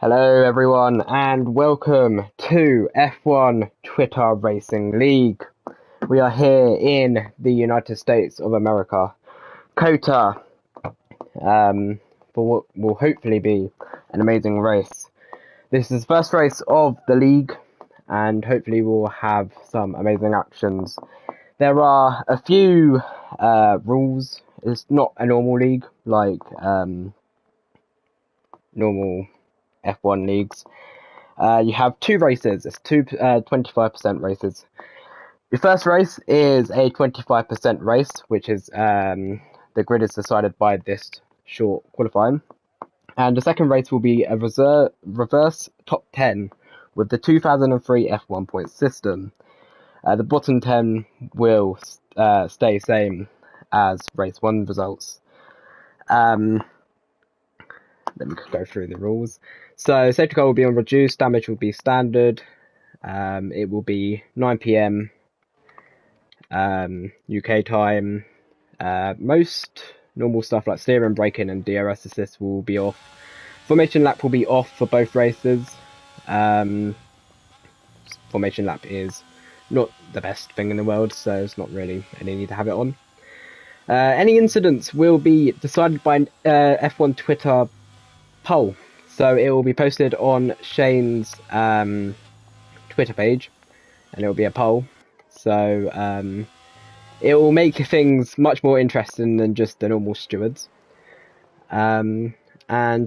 Hello everyone and welcome to F1 Twitter Racing League. We are here in the United States of America, COTA, for what will hopefully be an amazing race. This is the first race of the league and hopefully we'll have some amazing actions. There are a few rules. It's not a normal league like normal F1 leagues. You have two races. It's two 25% races. Your first race is a 25% race, which is the grid is decided by this short qualifying. And the second race will be a reverse top 10 with the 2003 F1 point system. The bottom 10 will stay same as race 1 results. Let me go through the rules. So safety car will be on reduced, damage will be standard. It will be 9 p.m. UK time. Most normal stuff like steering, braking and DRS assist will be off. Formation lap will be off for both races. Formation lap is not the best thing in the world, so it's not really any need to have it on. Any incidents will be decided by F1 Twitter poll, so it will be posted on Shane's Twitter page, and it will be a poll. So it will make things much more interesting than just the normal stewards. And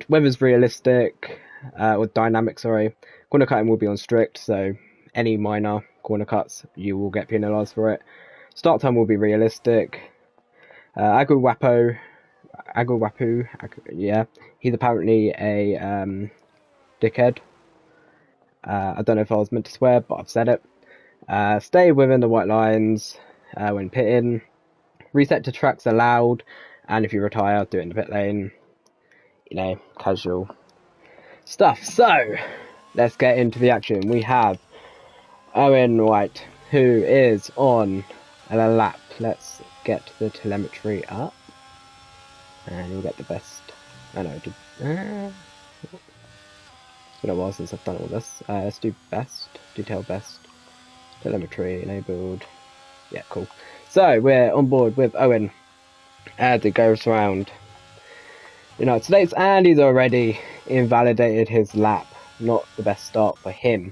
weather's realistic, or dynamic, sorry. Corner cutting will be on strict, so any minor corner cuts, you will get penalised for it. Start time will be realistic. Aguapu, yeah, he's apparently a dickhead. I don't know if I was meant to swear, but I've said it. Stay within the white lines when pitting. Reset to tracks allowed, and if you retire, do it in the pit lane. You know, casual stuff. So, let's get into the action. We have Owen White, who is on a lap. Let's get the telemetry up. And you'll get the best. I know, it's been a while since I've done all this. Let's do best, detail best, telemetry enabled. Yeah, cool. So we're on board with Owen as it goes around United States, and he's already invalidated his lap. Not the best start for him.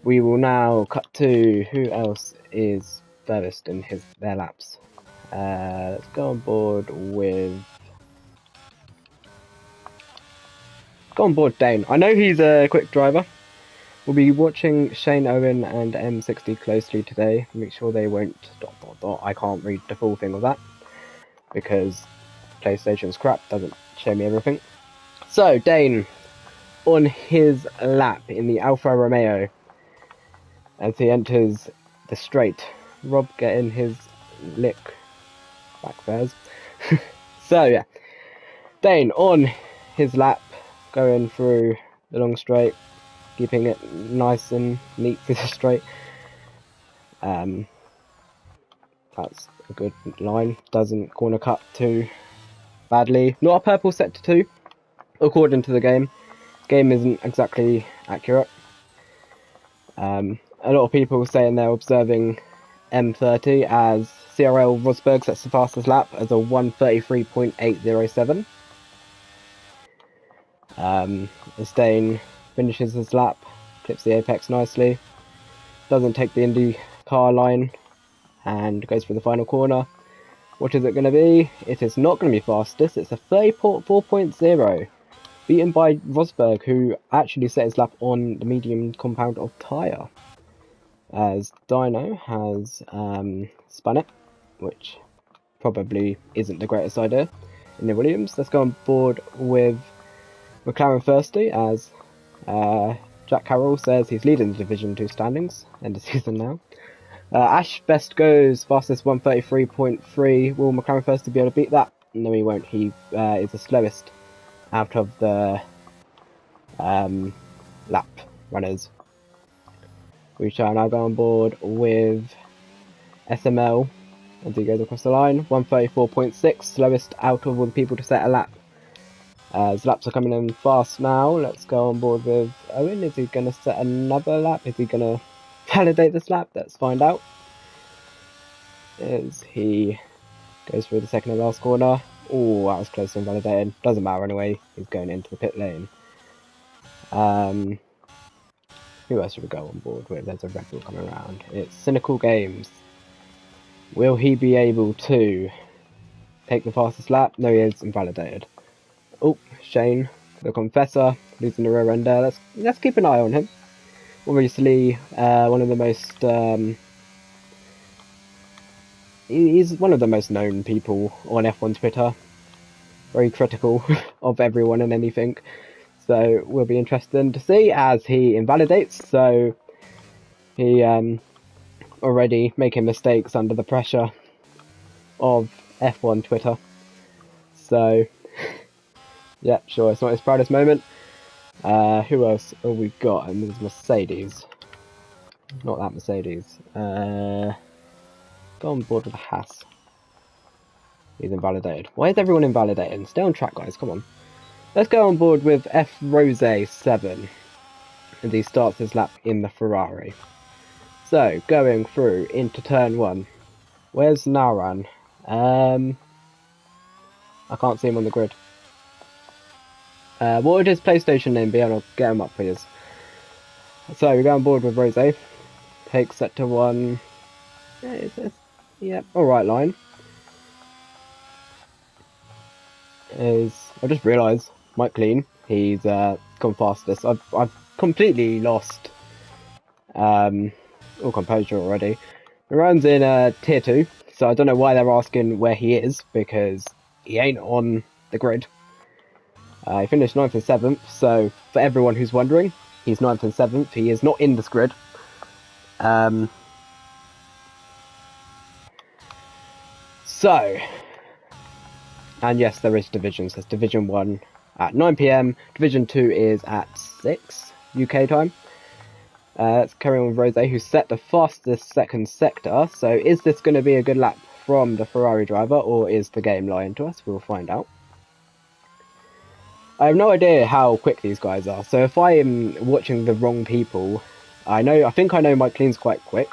We will now cut to who else is furthest in their laps. Let's go on board with. Go on board Dane. I know he's a quick driver. We'll be watching Shane Owen and M60 closely today. Make sure they won't ... I can't read the full thing of that because PlayStation's crap, doesn't show me everything. So Dane on his lap in the Alfa Romeo as he enters the straight. Rob getting his lick back fares. So yeah, Dane on his lap, going through the long straight, keeping it nice and neat through the straight. That's a good line. Doesn't corner cut too badly. Not a purple sector 2, according to the game. Game isn't exactly accurate. A lot of people saying they're observing M30 as CRL Rosberg sets the fastest lap as a 1:33.807. Dane finishes his lap, clips the apex nicely, doesn't take the Indy car line, and goes for the final corner. What is it going to be? It is not going to be fastest, it's a 34.0, beaten by Rosberg, who actually set his lap on the medium compound of tyre, as Dyno has spun it, which probably isn't the greatest idea in the Williams. Let's go on board with McLaren Thirsty, as Jack Carroll says he's leading the Division 2 standings, end of season now. Ash Best goes fastest 1:33.3. Will McLaren Thirsty be able to beat that? No, he won't. He is the slowest out of the lap runners. We shall now go on board with SML as he goes across the line. 1:34.6, slowest out of all the people to set a lap. As laps are coming in fast now, let's go on board with Owen. Is he going to set another lap? Is he going to validate this lap? Let's find out. As he goes through the second and last corner. Oh, that was close to invalidating. Doesn't matter anyway. He's going into the pit lane. Who else should we go on board with? There's a Red Bull coming around. It's Cynical Games. Will he be able to take the fastest lap? No, he is invalidated. Oh, Shane, the Confessor, losing the rear end there. Let's keep an eye on him. Obviously, one of the most he's one of the most known people on F1 Twitter. Very critical of everyone and anything. So will be interesting to see as he invalidates. So he already making mistakes under the pressure of F1 Twitter. So yeah, sure, it's not his proudest moment. Who else have we got? And there's Mercedes. Not that Mercedes. Go on board with a Haas. He's invalidated. Why is everyone invalidated? Stay on track, guys. Come on. Let's go on board with F Rose 7. And he starts his lap in the Ferrari. So, going through into turn 1. Where's Naran? I can't see him on the grid. What would his PlayStation name be? I'll get him up, please. So, we go on board with Rose. Take sector 1. Yeah, alright line. I just realised, Mike Clean, he's gone fastest. I've completely lost all composure already. Naran's in tier 2, so I don't know why they're asking where he is, because he ain't on the grid. He finished 9th and 7th, so for everyone who's wondering, he's 9th and 7th, he is not in this grid. So, and yes, there is divisions. There's Division 1 at 9 PM, Division 2 is at 6 UK time. Let's carry on with Rose, who set the fastest second sector. So is this going to be a good lap from the Ferrari driver, or is the game lying to us? We'll find out. I have no idea how quick these guys are, so if I am watching the wrong people, I think I know Mike Clean's quite quick.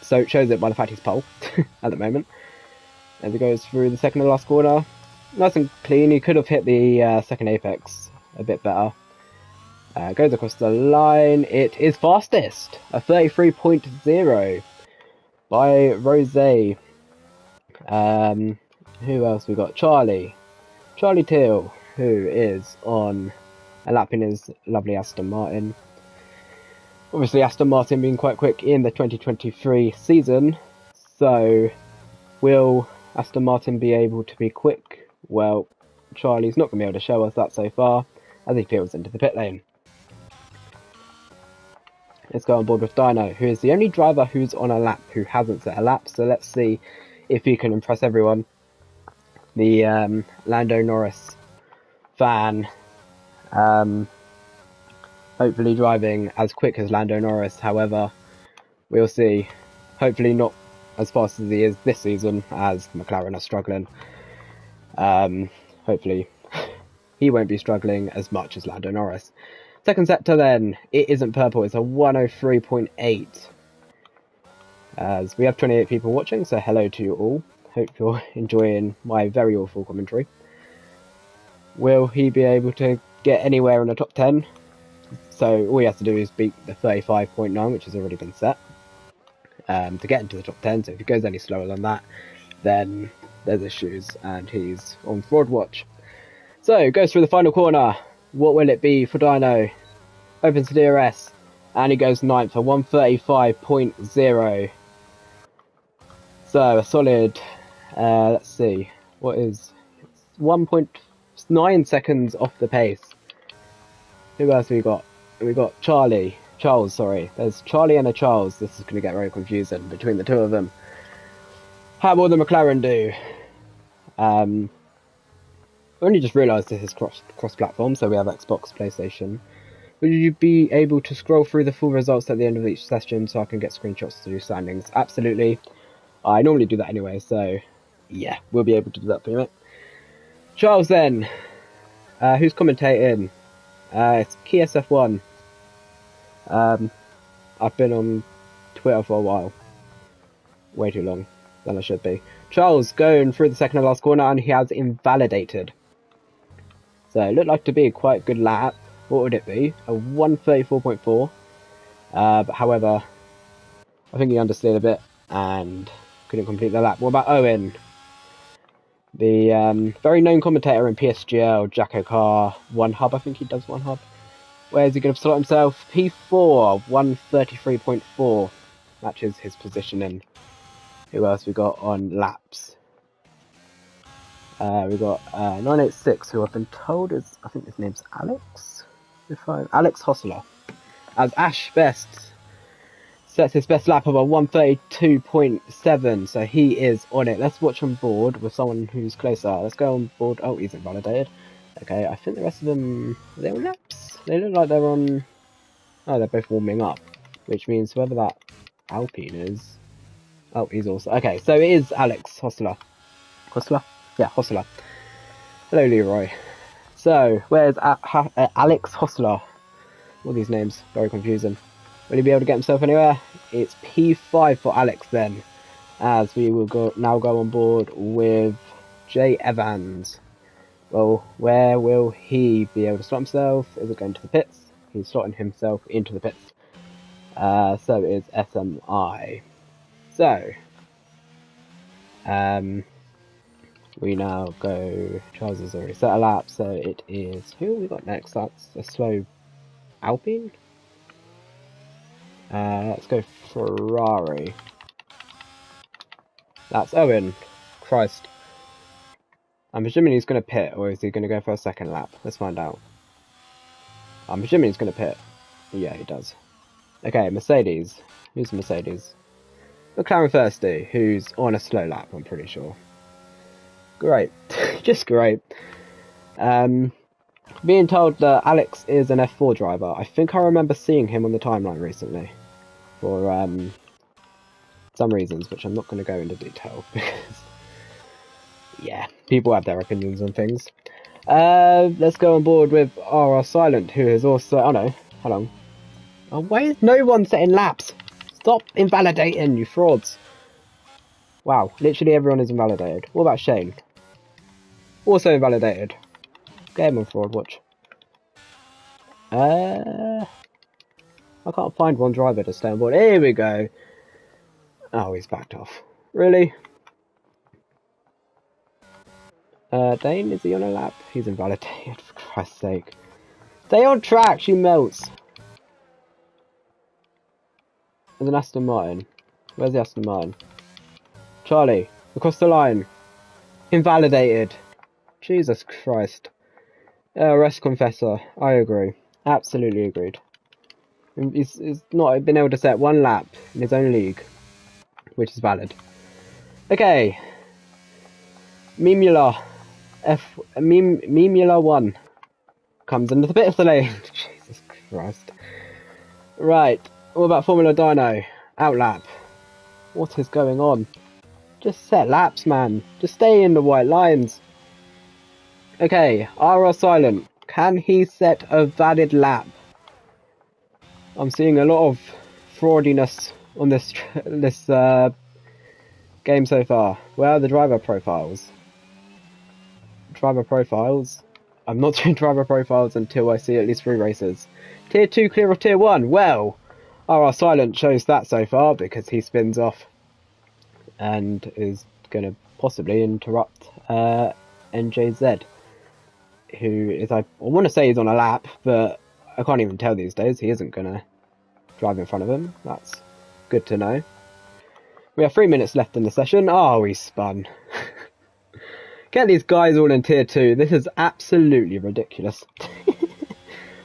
So it shows it by the fact he's pole at the moment. As he goes through the second and last corner. Nice and clean. He could have hit the second apex a bit better. Goes across the line. It is fastest. A 33.0 by Rose. Who else we got? Charlie Teal, who is on a lap in his lovely Aston Martin. Obviously Aston Martin being quite quick in the 2023 season. So will Aston Martin be able to be quick? Well, Charlie's not going to be able to show us that so far, as he peels into the pit lane. Let's go on board with Dino, who is the only driver who's on a lap who hasn't set a lap, so let's see if he can impress everyone. The Lando Norris fan, hopefully driving as quick as Lando Norris, however, we'll see. Hopefully not as fast as he is this season, as McLaren are struggling. Hopefully he won't be struggling as much as Lando Norris. Second sector then, it isn't purple, it's a 103.8. As we have 28 people watching, so hello to you all. Hope you're enjoying my very awful commentary. Will he be able to get anywhere in the top 10? So all he has to do is beat the 35.9, which has already been set, to get into the top 10. So if he goes any slower than that, then there's issues, and he's on fraud watch. So goes through the final corner. What will it be for Dino? Opens the DRS, and he goes 9th for 135.0. So a solid, let's see, what is 1.9 seconds off the pace. Who else have we got? We got Charles, sorry. There's Charlie and a Charles. This is going to get very confusing between the two of them. How will the McLaren do? I only just realised this is cross-platform, so we have Xbox, PlayStation. Will you be able to scroll through the full results at the end of each session so I can get screenshots to do standings? Absolutely. I normally do that anyway, so yeah, we'll be able to do that for you, mate. Charles then. Who's commentating? It's KSF1. I've been on Twitter for a while. Way too long than I should be. Charles going through the second and last corner, and he has invalidated. So it looked like to be quite a good lap. What would it be? A 134.4. But however, I think he understeered a bit and couldn't complete the lap. What about Owen? The very known commentator in PSGL, Jacko Carr, one hub. I think he does one hub. Where is he going to slot himself? P4, 133.4. Matches his positioning. Who else we got on laps? We got 986, who I've been told is, I think his name's Alex. Alex Hostler. As Ash Best sets his best lap of a 132.7, so he is on it. Let's watch on board with someone who's closer. Let's go on board. Oh, he's invalidated. Okay, I think the rest of them, are they on laps? They look like they're on, oh, they're both warming up, which means whoever that Alpine is, oh, he's also, okay, so it is Alex Hostler. Hostler? Yeah, Hostler. Hello, Leroy. So, where's Alex Hostler? All these names, very confusing. Will he be able to get himself anywhere? It's P5 for Alex then, as we will now go on board with Jay Evans. Well, where will he be able to slot himself? Is it going to the pits? He's slotting himself into the pits. So is SMI. So, we now go. Charles has already set a lap, so it is. Who have we got next? That's a slow Alpine. Let's go Ferrari. That's Owen. Christ. I'm assuming he's going to pit, or is he going to go for a second lap? Let's find out. I'm assuming he's going to pit. Yeah, he does. Okay, Mercedes. Who's Mercedes? McLaren Thirsty, who's on a slow lap, I'm pretty sure. Great. Just great. Being told that Alex is an F4 driver. I think I remember seeing him on the timeline recently. For some reasons, which I'm not going to go into detail, because yeah, people have their opinions on things. Let's go on board with RR Silent, who is also, oh no, hold on. Oh, why is no one setting laps? Stop invalidating, you frauds. Wow, literally everyone is invalidated. What about Shane? Also invalidated. Game on Fraud Watch. I can't find one driver to stay on board. Here we go. Oh, he's backed off. Really? Dane, is he on a lap? He's invalidated, for Christ's sake. Stay on track, you melts. There's an Aston Martin. Where's the Aston Martin? Charlie, across the line. Invalidated. Jesus Christ. Rest confessor. I agree. Absolutely agreed. He's not been able to set one lap in his own league, which is valid. Okay. Mimula 1 comes into the pit of the lane. Jesus Christ. Right. What about Formula Dyno? Outlap. What is going on? Just set laps, man. Just stay in the white lines. Okay, RR Silent. Can he set a valid lap? I'm seeing a lot of fraudiness on this game so far. Where are the driver profiles? Driver profiles? I'm not doing driver profiles until I see at least 3 races. Tier 2 clear of Tier 1. Well, RR Silent shows that so far because he spins off and is going to possibly interrupt NJZ, who is, I want to say he's on a lap, but I can't even tell these days. He isn't going to drive in front of him. That's good to know. We have 3 minutes left in the session. Oh, he spun. Get these guys all in Tier 2. This is absolutely ridiculous.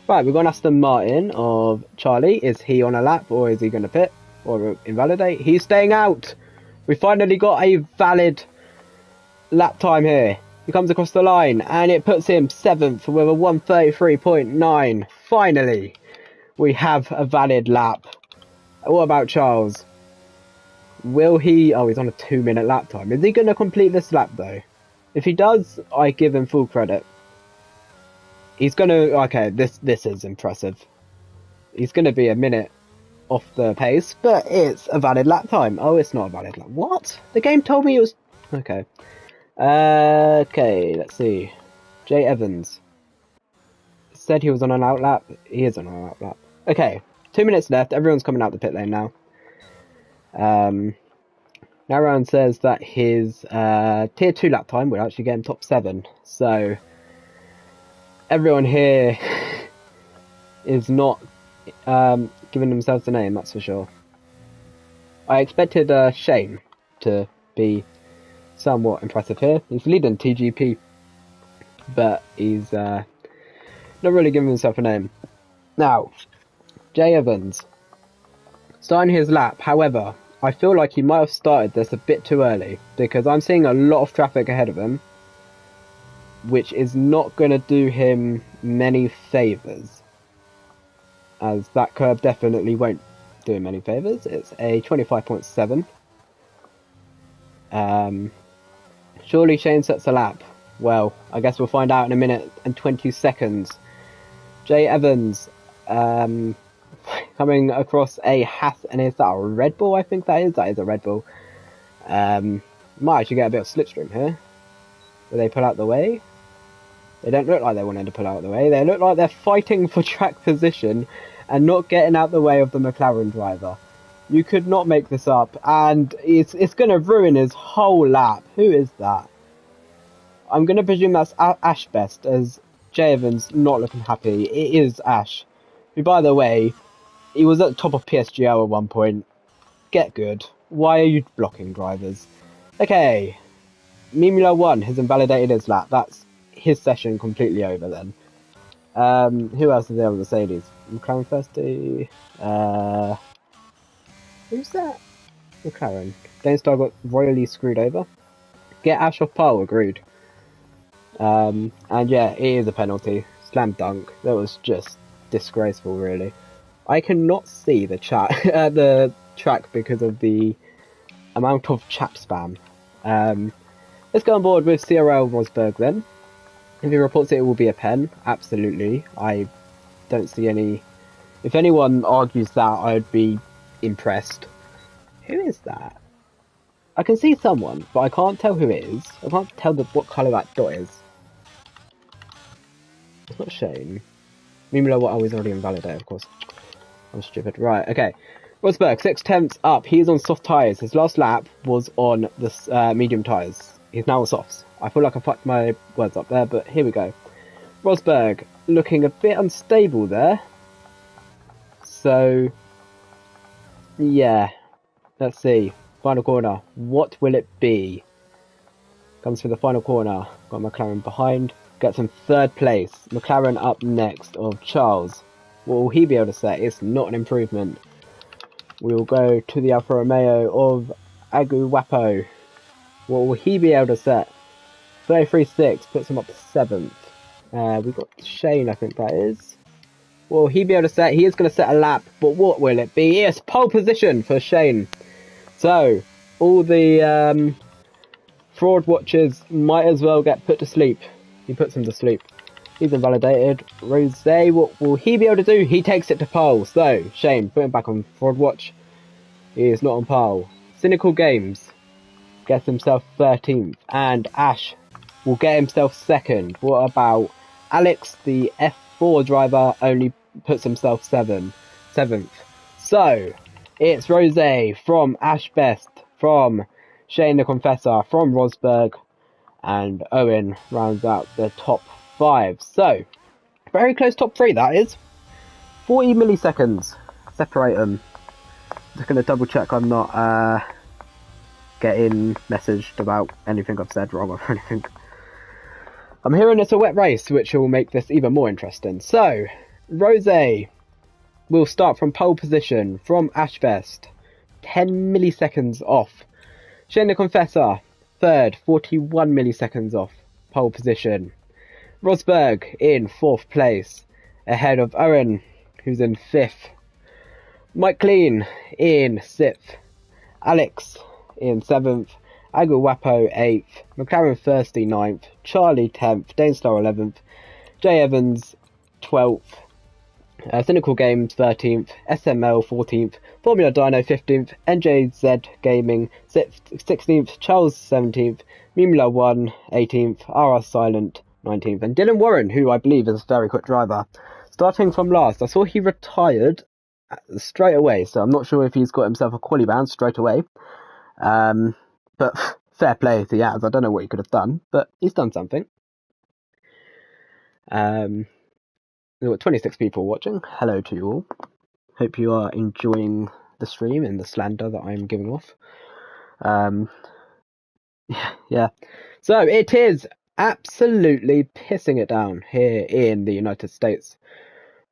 Right, we've got an Aston Martin of Charlie. Is he on a lap, or is he going to pit or invalidate? He's staying out. We finally got a valid lap time here. He comes across the line, and it puts him 7th with a 133.9. Finally, we have a valid lap. What about Charles? Will he... Oh, he's on a 2-minute lap time. Is he going to complete this lap, though? If he does, I give him full credit. He's gonna, okay, this is impressive. He's gonna be a minute off the pace, but it's a valid lap time. Oh, it's not a valid lap. What? The game told me it was... Okay. Okay, let's see. Jay Evans. Said he was on an out lap. He is on an out lap. Okay, 2 minutes left. Everyone's coming out the pit lane now. Naran says that his tier 2 lap time will actually get him top 7. So, everyone here is not giving themselves a name, that's for sure. I expected Shane to be somewhat impressive here. He's leading TGP, but he's not really giving himself a name. Now, Jay Evans, starting his lap, however, I feel like he might have started this a bit too early, because I'm seeing a lot of traffic ahead of him, which is not going to do him many favours, as that curb definitely won't do him any favours. It's a 25.7. Surely Shane sets a lap. Well, I guess we'll find out in a minute and 20 seconds. Jay Evans, coming across a Haas, and is that a Red Bull? I think that is a Red Bull. Might actually get a bit of slipstream here. Will they pull out the way? They don't look like they wanted to pull out the way. They look like they're fighting for track position and not getting out the way of the McLaren driver. You could not make this up, and it's going to ruin his whole lap. Who is that? I'm going to presume that's Ash Best, as Jay Evans not looking happy. It is Ash, who, by the way, he was at the top of PSGL at one point. Get good. Why are you blocking drivers? Okay, Mimula 1 has invalidated his lap. That's his session completely over then. Who else is there with Mercedes? McLaren Thirsty. Who's that? McLaren. Danestar got royally screwed over. Get Ash off pole, agreed. And yeah, it is a penalty. Slam dunk. That was just disgraceful, really. I cannot see the the track because of the amount of chat spam. Let's go on board with CRL Rosberg then. If he reports it, it will be a pen. Absolutely. I don't see any... If anyone argues that, I'd be impressed. Who is that? I can see someone, but I can't tell who it is. I can't tell what colour that dot is. It's not Shane. Mimula, what I was already invalidated, of course. I'm stupid. Right, okay. Rosberg, 6 tenths up. He's on soft tyres. His last lap was on the medium tyres. He's now on softs. I feel like I fucked my words up there, but here we go. Rosberg looking a bit unstable there. So, yeah. Let's see. Final corner. What will it be? Comes through the final corner. Got McLaren behind. Gets in third place. McLaren up next of Charles. What will he be able to set? It's not an improvement. We will go to the Alfa Romeo of Agu Wapo. What will he be able to set? 33.6 puts him up to 7th. We've got Shane, I think that is. What will he be able to set? He is going to set a lap, but what will it be? Yes, pole position for Shane. So, all the fraud watchers might as well get put to sleep. He puts them to sleep. He's invalidated. Rose, what will he be able to do? He takes it to pole. So, Shane, put him back on fraud watch. He is not on pole. Cynical Games gets himself 13th. And Ash will get himself 2nd. What about Alex, the F4 driver, only puts himself 7th. So, it's Rose from Ash Best, from Shane the Confessor, from Rosberg, and Owen rounds out the top 5. So, very close top 3 that is. 40 milliseconds separate them. Just going to double check I'm not getting messaged about anything I've said wrong or anything. I'm hearing it's a wet race, which will make this even more interesting. So, Rose will start from pole position from Ashbest, 10 milliseconds off. Shane the Confessor, 3rd, 41 milliseconds off pole position. Rosberg in 4th place, ahead of Owen, who's in 5th. Mike Clean in 6th. Alex in 7th. Aguapo 8th. McLaren Thirsty 9th. Charlie 10th. Danestar 11th. Jay Evans 12th, Cynical Games 13th, SML 14th, Formula Dino 15th, NJZ Gaming 16th, Charles 17th, Mumula 1 18th, RR Silent 19th, and Dylan Warren, who I believe is a very quick driver, starting from last. I saw he retired straight away, so I'm not sure if he's got himself a quali ban straight away. But fair play if he has. I don't know what he could have done, but he's done something. There were 26 people watching. Hello to you all. Hope you are enjoying the stream and the slander that I'm giving off. Yeah. So it is absolutely pissing it down here in the United States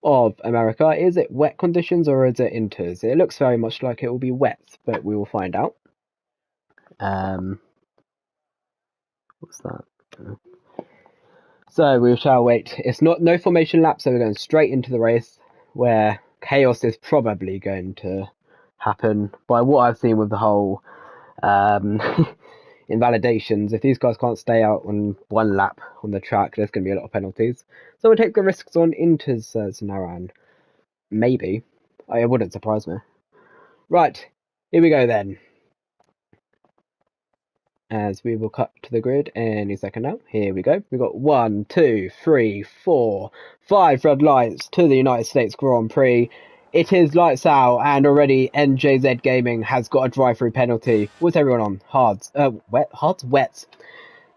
of America. Is it wet conditions or is it inters? It looks very much like it will be wet, but we will find out. What's that? So we shall wait. It's no formation lap, so we're going straight into the race where chaos is probably going to happen. By what I've seen with the whole invalidations, if these guys can't stay out on one lap on the track, there's going to be a lot of penalties. So we'll take the risks on Inters Naran. Maybe. It wouldn't surprise me. Right, here we go then. As we will cut to the grid any second now. Here we go. We've got 1, 2, 3, 4, 5 red lights to the United States Grand Prix. It is lights out, and already NJZ Gaming has got a drive-through penalty. What's everyone on? Hards. Wets.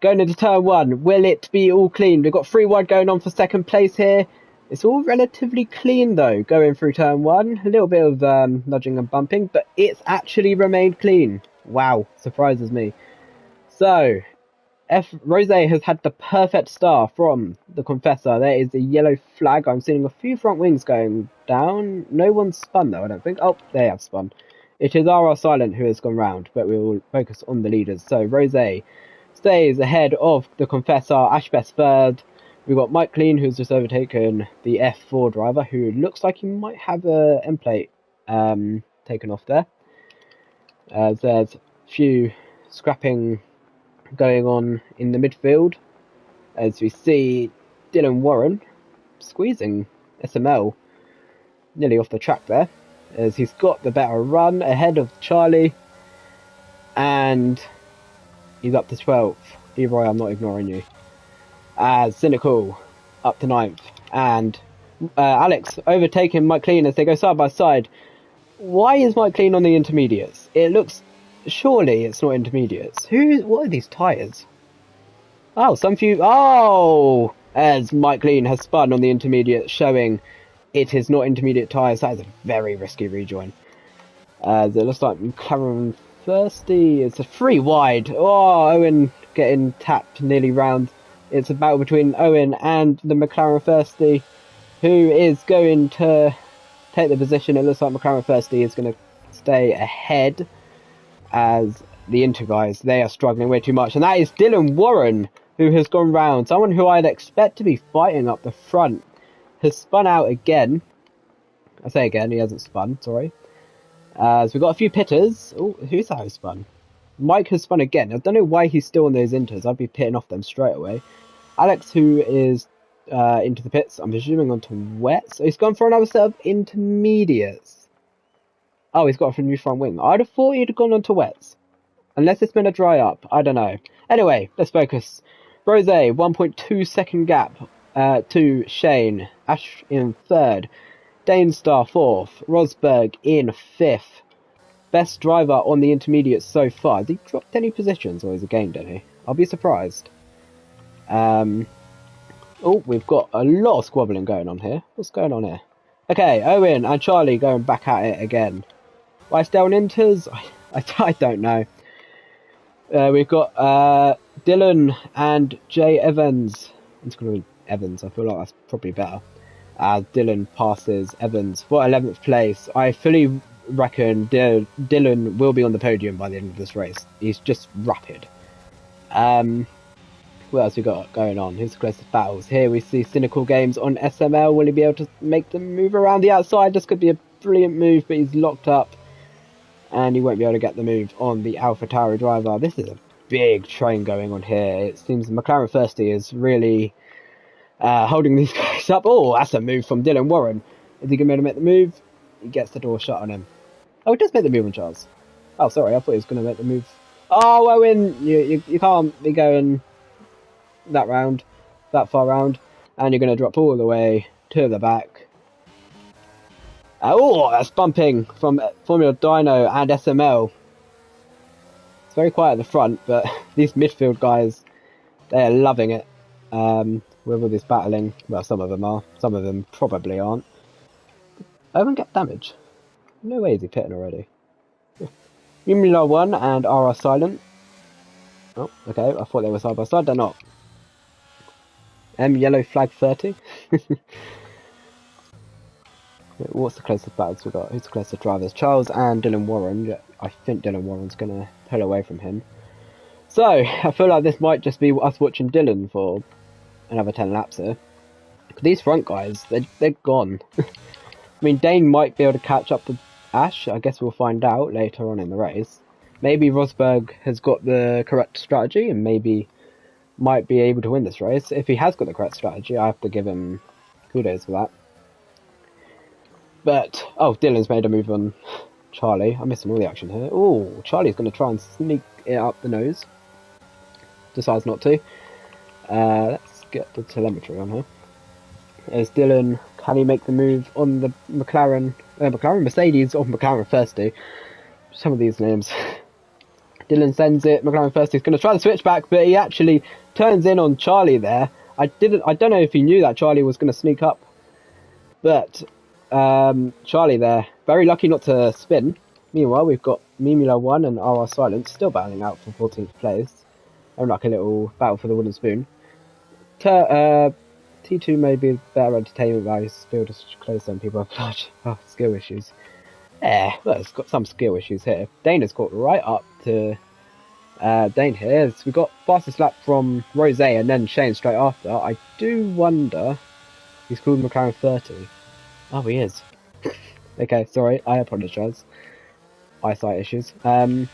Going into turn 1. Will it be all clean? We've got 3 wide going on for second place here. It's all relatively clean though, going through turn 1. A little bit of nudging and bumping, but it's actually remained clean. Wow, surprises me. So, Rose has had the perfect start from the Confessor. There is a yellow flag. I'm seeing a few front wings going down. No one's spun though, I don't think. Oh, they have spun. It is RR Silent who has gone round, but we will focus on the leaders. So, Rose stays ahead of the Confessor. Ashbest third. We've got Mike Clean, who's just overtaken the F4 driver, who looks like he might have a end plate taken off there. There's a few scrapping going on in the midfield, as we see Dylan Warren squeezing SML nearly off the track there, as he's got the better run ahead of Charlie, and he's up to 12th. Leroy, I'm not ignoring you. As Cynical up to 9th, and Alex overtaking Mike Clean as they go side by side. Why is Mike Clean on the intermediates? It looks... Surely it's not intermediates. What are these tyres? Oh, as Mike Clean has spun on the intermediate, showing it is not intermediate tyres. That is a very risky rejoin. It looks like McLaren thirsty. It's a 3 wide. Oh, Owen getting tapped nearly round. It's a battle between Owen and the McLaren thirsty, who is going to take the position. It looks like McLaren thirsty is going to stay ahead, as the Inter guys, they are struggling way too much. And that is Dylan Warren, who has gone round. Someone who I'd expect to be fighting up the front has spun out again. I say again, he hasn't spun, sorry. So we've got a few pitters. Oh, who's that who spun? Mike has spun again. I don't know why he's still on those Inters. I'd be pitting off them straight away. Alex, who is into the pits, I'm presuming onto wets. So he's gone for another set of intermediates. Oh, he's got a new front wing. I'd have thought he'd have gone onto wets. Unless it's been a dry up. I don't know. Anyway, let's focus. Rose, 1.2 second gap to Shane. Ash in 3rd. Danestar 4th. Rosberg in 5th. Best driver on the intermediate so far. Has he dropped any positions or has he gained any? I'll be surprised. Oh, we've got a lot of squabbling going on here. What's going on here? Okay, Owen and Charlie going back at it again. Why still on Inters? I don't know. We've got Dylan and Jay Evans. I'm just going to Evans. I feel like that's probably better. Dylan passes Evans for 11th place. I fully reckon Dylan will be on the podium by the end of this race. He's just rapid. What else we got going on? Who's the closest battles? Here we see Cynical Games on SML. Will he be able to make them move around the outside? This could be a brilliant move, but he's locked up. And he won't be able to get the move on the AlphaTauri driver. This is a big train going on here. It seems McLaren Thirsty is really holding these guys up. Oh, that's a move from Dylan Warren. Is he going to make the move? He gets the door shut on him. Oh, he does make the move on Charles. Oh, sorry, I thought he was going to make the move. Oh, Owen, you can't be going that far round, and you're going to drop all the way to the back. Oh, that's bumping from Formula Dino and SML. It's very quiet at the front, but these midfield guys, they're loving it. With all this battling, well, some of them are, some of them probably aren't. Owen get damage. No way is he pitting already. Formula 1 and R are silent. Oh, okay, I thought they were side by side, they're not. Yellow flag 30. What's the closest battles we got? Who's the closest drivers? Charles and Dylan Warren. Yeah, I think Dylan Warren's going to pull away from him. So, I feel like this might just be us watching Dylan for another 10 laps here. These front guys, they're gone. I mean, Dane might be able to catch up with Ash. I guess we'll find out later on in the race. Maybe Rosberg has got the correct strategy and maybe might be able to win this race. If he has got the correct strategy, I have to give him kudos for that. But, oh, Dylan's made a move on Charlie. I'm missing all the action here. Oh, Charlie's going to try and sneak it up the nose. Decides not to. Let's get the telemetry on here. There's Dylan. Can he make the move on the McLaren Mercedes or McLaren Thirsty? Some of these names. Dylan sends it. McLaren Thirsty is going to try the switchback, but he actually turns in on Charlie there. I don't know if he knew that Charlie was going to sneak up, but Charlie there, very lucky not to spin. Meanwhile, we've got Formula 1 and RR Silence still battling out for 14th place. And like a little battle for the wooden spoon. T2 may be better entertainment values, still just close some people have large skill issues. Well, it's got some skill issues here. Dane has caught right up to Dane here. So we've got fastest lap from Rose and then Shane straight after. I do wonder, he's called McLaren 30. Oh, he is. Okay, sorry, I apologise. Eyesight issues. Dylan,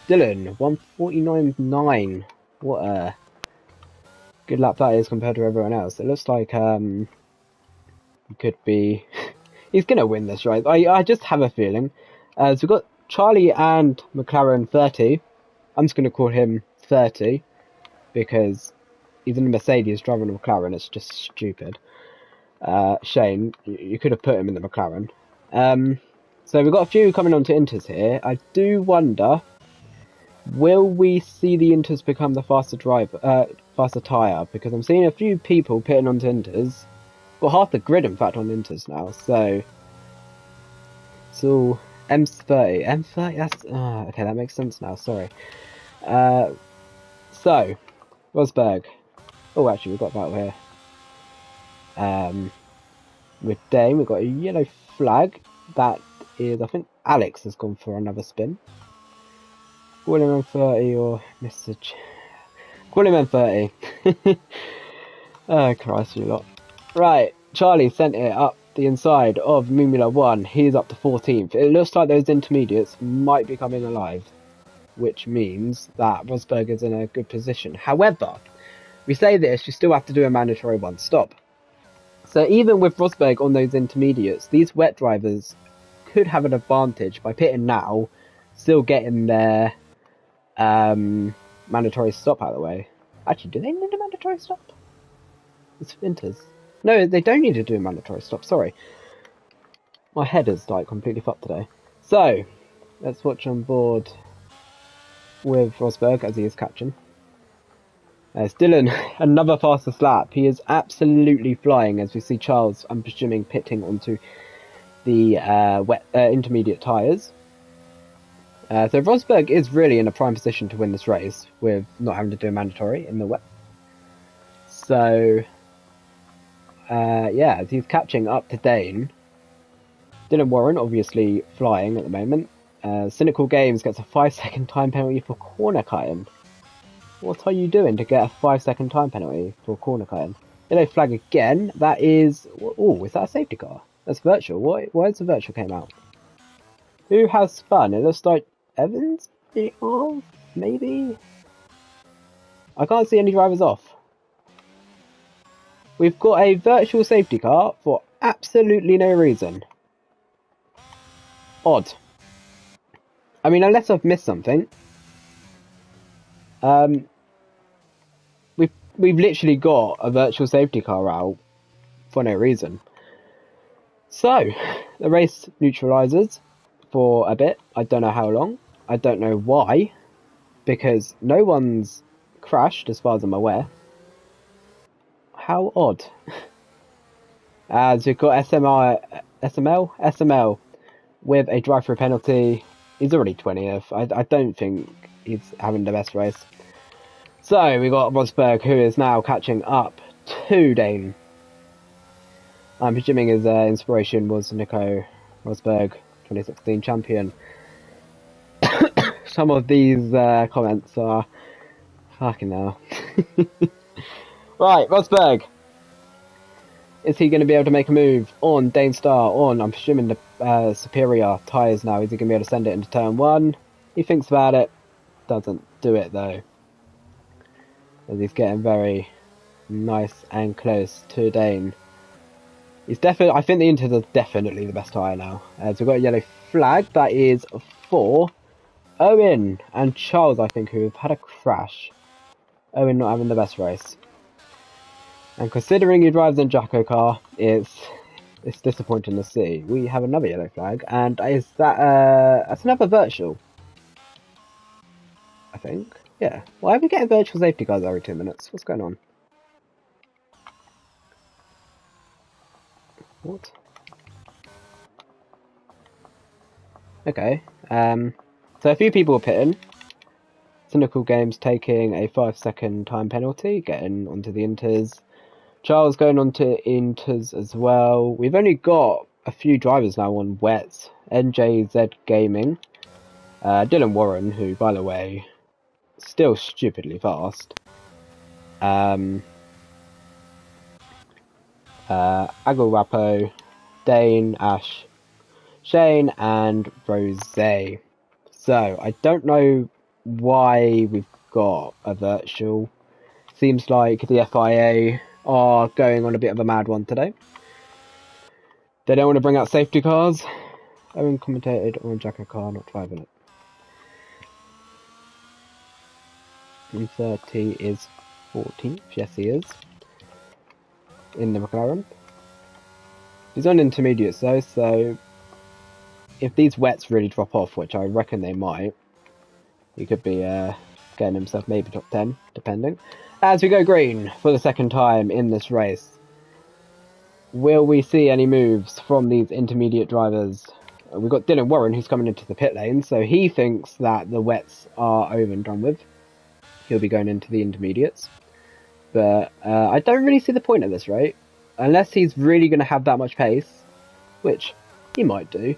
149.9. What a good lap that is compared to everyone else. It looks like he could be... He's going to win this, right? I just have a feeling. So we've got Charlie and McLaren 30. I'm just going to call him 30 because he's in a Mercedes driving a McLaren. It's just stupid. Shane, you could have put him in the McLaren. So we've got a few coming on to Inters here. I do wonder, will we see the Inters become the faster tyre? Because I'm seeing a few people pitting onto Inters. Got half the grid, in fact, on Inters now. So M30. M30, that's... okay, that makes sense now, sorry. So, Rosberg. Oh, actually, we've got a battle here. With Dane, we've got a yellow flag. That is, I think Alex has gone for another spin. Call him M30 or Mr. Call him M30. Oh, Christ, you lot. Right, Charlie sent it up the inside of Formula 1. He's up to 14th. It looks like those intermediates might be coming alive, which means that Rosberg is in a good position. However, we say this, you still have to do a mandatory one stop. So even with Rosberg on those intermediates, these wet drivers could have an advantage by pitting now, still getting their mandatory stop out of the way. Actually, do they need a mandatory stop? It's Inters. No, they don't need to do a mandatory stop, sorry. My head is like completely fucked today. So, let's watch on board with Rosberg as he is catching. There's Dylan, another fastest lap. He is absolutely flying as we see Charles, I'm presuming, pitting onto the intermediate tyres. So Rosberg is really in a prime position to win this race with not having to do a mandatory in the wet. So, yeah, as he's catching up to Dane. Dylan Warren, obviously flying at the moment. Cynical Games gets a 5-second time penalty for corner cutting. What are you doing to get a 5-second time penalty for corner cutting? Yellow flag again. That is... Oh, is that a safety car? That's virtual. Why is the virtual came out? Who has fun? It looks like Evans? Oh, maybe? I can't see any drivers off. we've got a virtual safety car for absolutely no reason. Odd. I mean, unless I've missed something. We've literally got a virtual safety car out for no reason. So, the race neutralizes for a bit. I don't know how long. I don't know why. Because no one's crashed as far as I'm aware. How odd. As we've got SML with a drive-through penalty. He's already 20th. I don't think he's having the best race. So we got Rosberg, who is now catching up to Dane. I'm presuming his inspiration was Nico Rosberg, 2016 champion. Some of these comments are fucking hell. Right, Rosberg. Is he going to be able to make a move on Dane Star, on, I'm presuming, the superior tyres now? Is he going to be able to send it into turn 1? He thinks about it. Doesn't do it, though. As he's getting very nice and close to Dane. He's definitely, I think the Inters are definitely the best tyre now. So we've got a yellow flag. That is for Owen and Charles, I think, who have had a crash. Owen not having the best race. And considering he drives in Jacko car, it's disappointing to see. We have another yellow flag, and is that that's another virtual, I think. Yeah. Why are we getting virtual safety cars every 2 minutes? What's going on? What? Okay. So a few people are pitting. Cynical Games taking a 5-second time penalty, getting onto the Inters. Charles going on to Inters as well. We've only got a few drivers now on wets. NJZ Gaming. Dylan Warren, who, by the way, still stupidly fast. Agil Rapo, Dane, Ash, Shane, and Rose. So, I don't know why we've got a virtual. Seems like the FIA are going on a bit of a mad one today. They don't want to bring out safety cars. Owen commentated on Jacko car, not driving it. E30 is 14th, yes he is. In the McLaren. He's on intermediates though, so if these wets really drop off, which I reckon they might, he could be getting himself maybe top 10, depending. As we go green for the second time in this race, will we see any moves from these intermediate drivers? We've got Dylan Warren, who's coming into the pit lane, so he thinks that the wets are over and done with. He'll be going into the intermediates. But I don't really see the point of this, right? Unless he's really going to have that much pace, which he might do.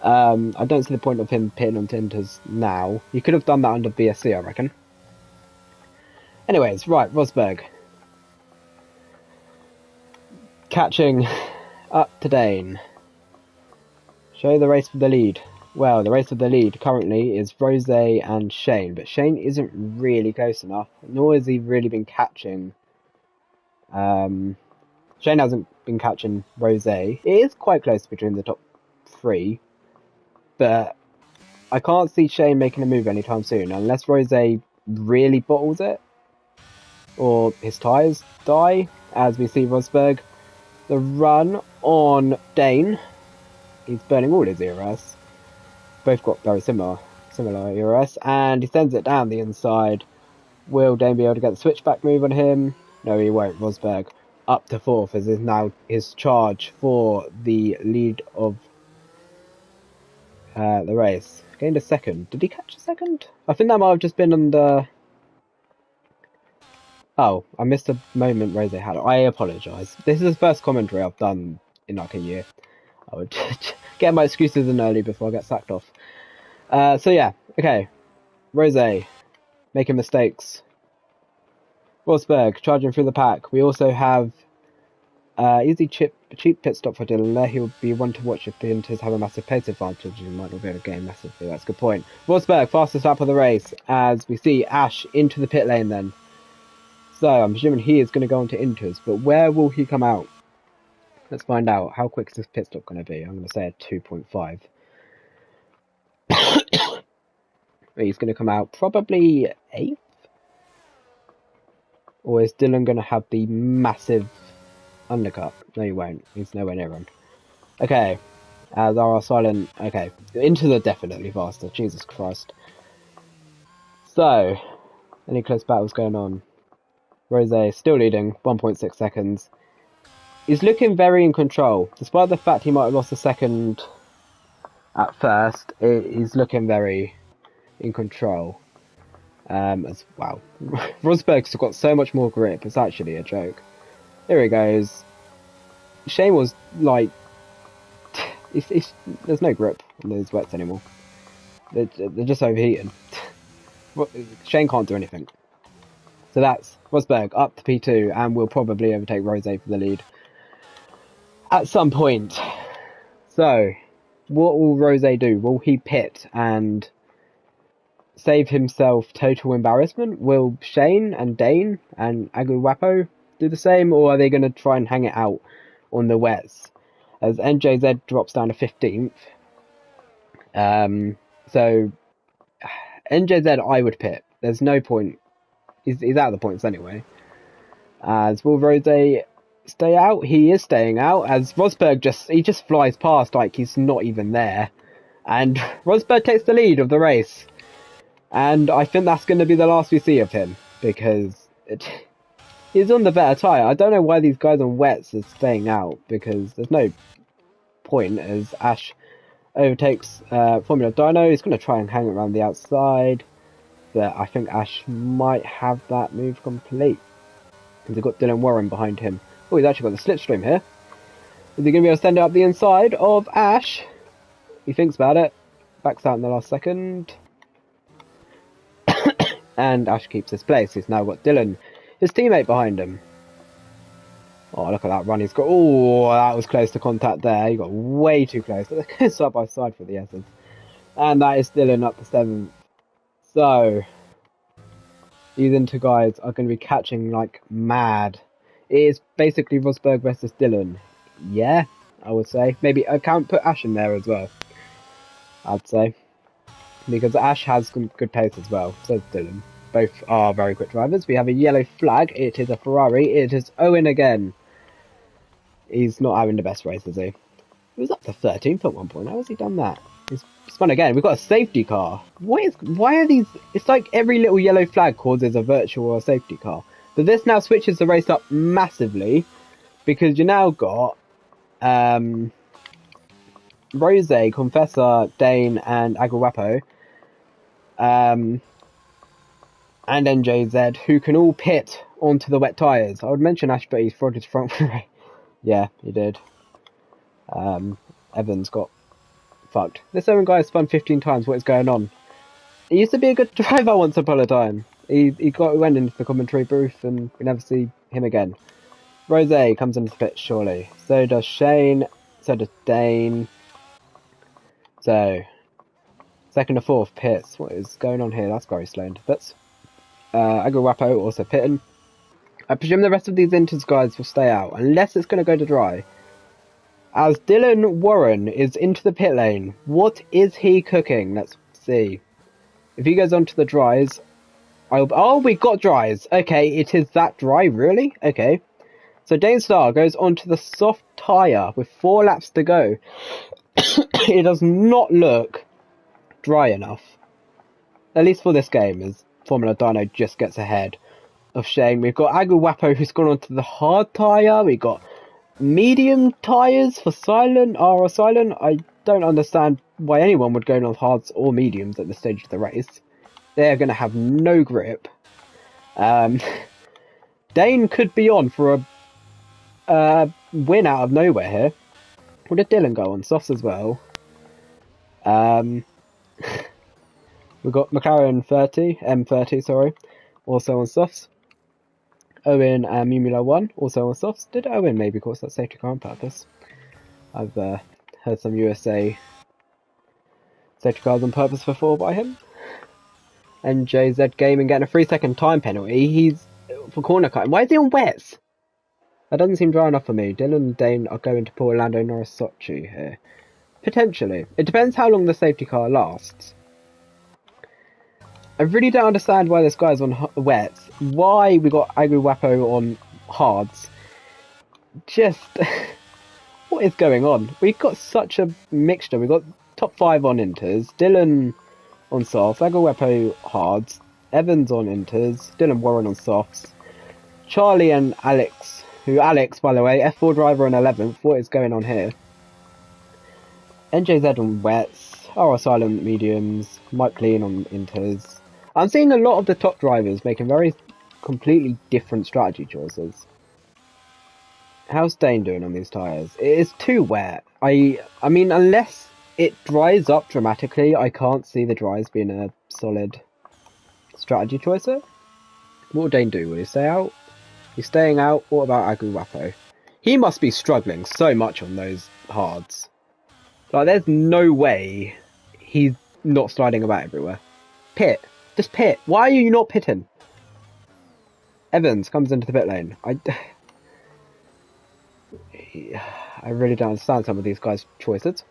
I don't see the point of him pitting on Inters now. He could have done that under BSC, I reckon. Anyways, right, Rosberg. Catching up to Dane. Show the race for the lead. Well, the race of the lead currently is Rose and Shane, but Shane isn't really close enough, nor has he really been catching. Shane hasn't been catching Rose. It is quite close between the top 3, but I can't see Shane making a move anytime soon, unless Rose really bottles it, or his tyres die, as we see Rosberg. The run on Dane, he's burning all his ERS. Both got very similar ERS, and he sends it down the inside. Will Dane be able to get the switchback move on him? No, he won't. Rosberg up to 4th, as is now his charge for the lead of the race. Gained a 2nd. Did he catch a 2nd? I think that might have just been under... Oh, I missed a moment Rose had. I apologise. This is the first commentary I've done in like a year. I would get my excuses in early before I get sacked off. So yeah, okay. Rose, making mistakes. Rosberg, charging through the pack. We also have easy cheap pit stop for Dylan there. He'll be one to watch if the Inters have a massive pace advantage. You might not be able to gain massively, that's a good point. Rosberg, fastest lap of the race, as we see Ash into the pit lane then. So I'm presuming he is going to go on to Inters, but where will he come out? Let's find out. How quick is this pit stop going to be? I'm going to say a 2.5. He's going to come out probably 8th? Or is Dylan going to have the massive undercut? No, he won't. He's nowhere near him. Okay. As our silent... Okay. Into the definitely faster. Jesus Christ. So, any close battles going on? Rose still leading, 1.6 seconds. He's looking very in control. Despite the fact he might have lost a second at first, he's looking very in control. Wow. Rosberg's got so much more grip, it's actually a joke. Here he goes. Shane was like... there's no grip on those wets anymore. They're just overheating. Shane can't do anything. So that's Rosberg up to P2 and will probably overtake Rose for the lead at some point. So, what will Rose do? Will he pit and save himself total embarrassment? Will Shane and Dane and Aguapo do the same, or are they going to try and hang it out on the wets? As NJZ drops down to 15th. So, NJZ I would pit. There's no point. He's out of the points anyway. As will Rose stay out? He is staying out, as Rosberg just flies past like he's not even there. And Rosberg takes the lead of the race. And I think that's going to be the last we see of him, because he's on the better tyre. I don't know why these guys on wets are staying out, because there's no point as Ash overtakes Formula Dyno. He's going to try and hang around the outside. But I think Ash might have that move complete. Because they've got Dylan Warren behind him. Oh, he's actually got the slipstream here. Is he going to be able to send it up the inside of Ash? He thinks about it. Backs out in the last second. And Ash keeps his place. He's now got Dylan, his teammate, behind him. Oh, look at that run he's got. Oh, that was close to contact there. He got way too close. Let's go side by side for the essence. And that is Dylan up to 7th. So, these Inter guys are going to be catching like mad. It is basically Rosberg versus Dylan. Yeah, I would say. Maybe I can't put Ash in there as well. I'd say. Because Ash has good pace as well. So does Dylan. Both are very quick drivers. We have a yellow flag. It is a Ferrari. It is Owen again. He's not having the best race, is he? He was up to 13th at one point. How has he done that? He's spun again. We've got a safety car. Why are these... It's like every little yellow flag causes a virtual or safety car. But this now switches the race up massively. Because you now got... Rose, Confessor, Dane and Aguapo. And NJZ, who can all pit onto the wet tyres. I would mention Ash, but he's frauded his front. Yeah, he did. Evans got fucked. This Owen guy has spun 15 times. What is going on? He used to be a good driver once upon a time. He went into the commentary booth and we never see him again. Rose comes into the pit surely. So does Shane. So does Dane. So, second or fourth pits. What is going on here? That's very slow into pits. Aguapo also pitting. I presume the rest of these Inters guys will stay out, unless it's going to go to dry. As Dylan Warren is into the pit lane, what is he cooking? Let's see. If he goes onto the dries... Oh, we got dries. Okay, it is that dry, really? Okay. So Dane Star goes onto the soft tyre with 4 laps to go. It does not look dry enough. At least for this game, as Formula Dyno just gets ahead of Shane. We've got Aguapo who's gone onto the hard tyre. We've got medium tyres for silent, RR silent. I don't understand why anyone would go on hards or mediums at this stage of the race. They're going to have no grip. Dane could be on for a win out of nowhere here. What did Dylan go on? Softs as well. We've got McLaren M30, sorry, also on softs. Owen and Mumula 1, also on softs. Did Owen maybe cause that safety car on purpose? I've heard some USA safety cars on purpose before by him. And JZ Gaming getting a 3-second time penalty. for corner cutting. Why is he on wets? That doesn't seem dry enough for me. Dylan and Dane are going to pull Lando Norris Sochi here. Potentially. It depends how long the safety car lasts. I really don't understand why this guy's on wets. Why we got Aguapo on hards. Just... what is going on? We've got such a mixture. We've got top 5 on inters. Dylan on softs. Aguapo hards. Evans on inters. Dylan Warren on softs. Charlie and Alex... Who, Alex, by the way, F4 driver on 11th. What is going on here? NJZ on wets. RR Silent mediums. Mike Clean on inters. I'm seeing a lot of the top drivers making very completely different strategy choices. How's Dane doing on these tyres? It is too wet. I mean, unless it dries up dramatically, I can't see the dries being a solid strategy choice here. What will Dane do? Will he stay out? He's staying out. What about Aguapo? He must be struggling so much on those hards. Like, there's no way he's not sliding about everywhere. Pit. Just pit. Why are you not pitting? Evans comes into the pit lane. I really don't understand some of these guys' choices.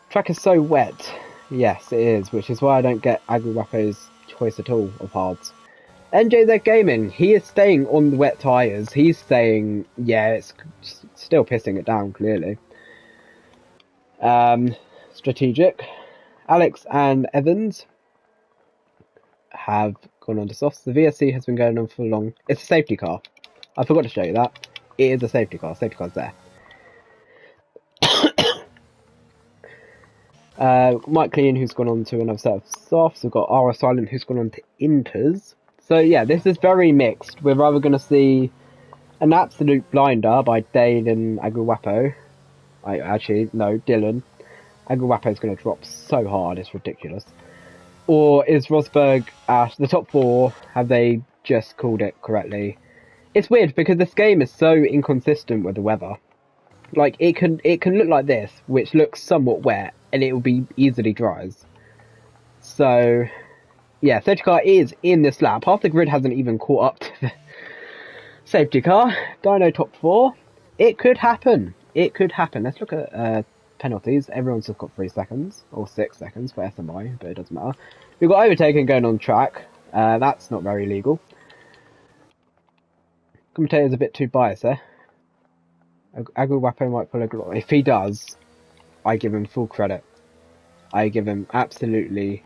Track is so wet. Yes, it is, which is why I don't get Aguapo's choice at all of hards. NJZ Gaming, he is staying on the wet tyres. He's saying, yeah, it's still pissing it down, clearly. Strategic. Alex and Evans have gone on to softs. The VSC has been going on for long. It's a safety car. I forgot to show you that. It is a safety car. Safety car's there. Mike Clean, who's gone on to another set of softs. We've got RR Silent, who's gone on to inters. So yeah, this is very mixed. We're either going to see an absolute blinder by Dane and Aguapo. Dylan. Aguapo's going to drop so hard, it's ridiculous. Or is Rosberg at the top 4? Have they just called it correctly? It's weird because this game is so inconsistent with the weather. Like, it can look like this, which looks somewhat wet, and it will be easily dries. So... yeah, safety car is in this lap. Half the grid hasn't even caught up to the safety car. Dyno top 4. It could happen. It could happen. Let's look at penalties. Everyone's just got 3 seconds. Or 6 seconds for SMI, but it doesn't matter. We've got overtaking going on track. That's not very legal. Commentator's a bit too biased there. Aguapo might pull a glory. If he does, I give him full credit. I give him absolutely...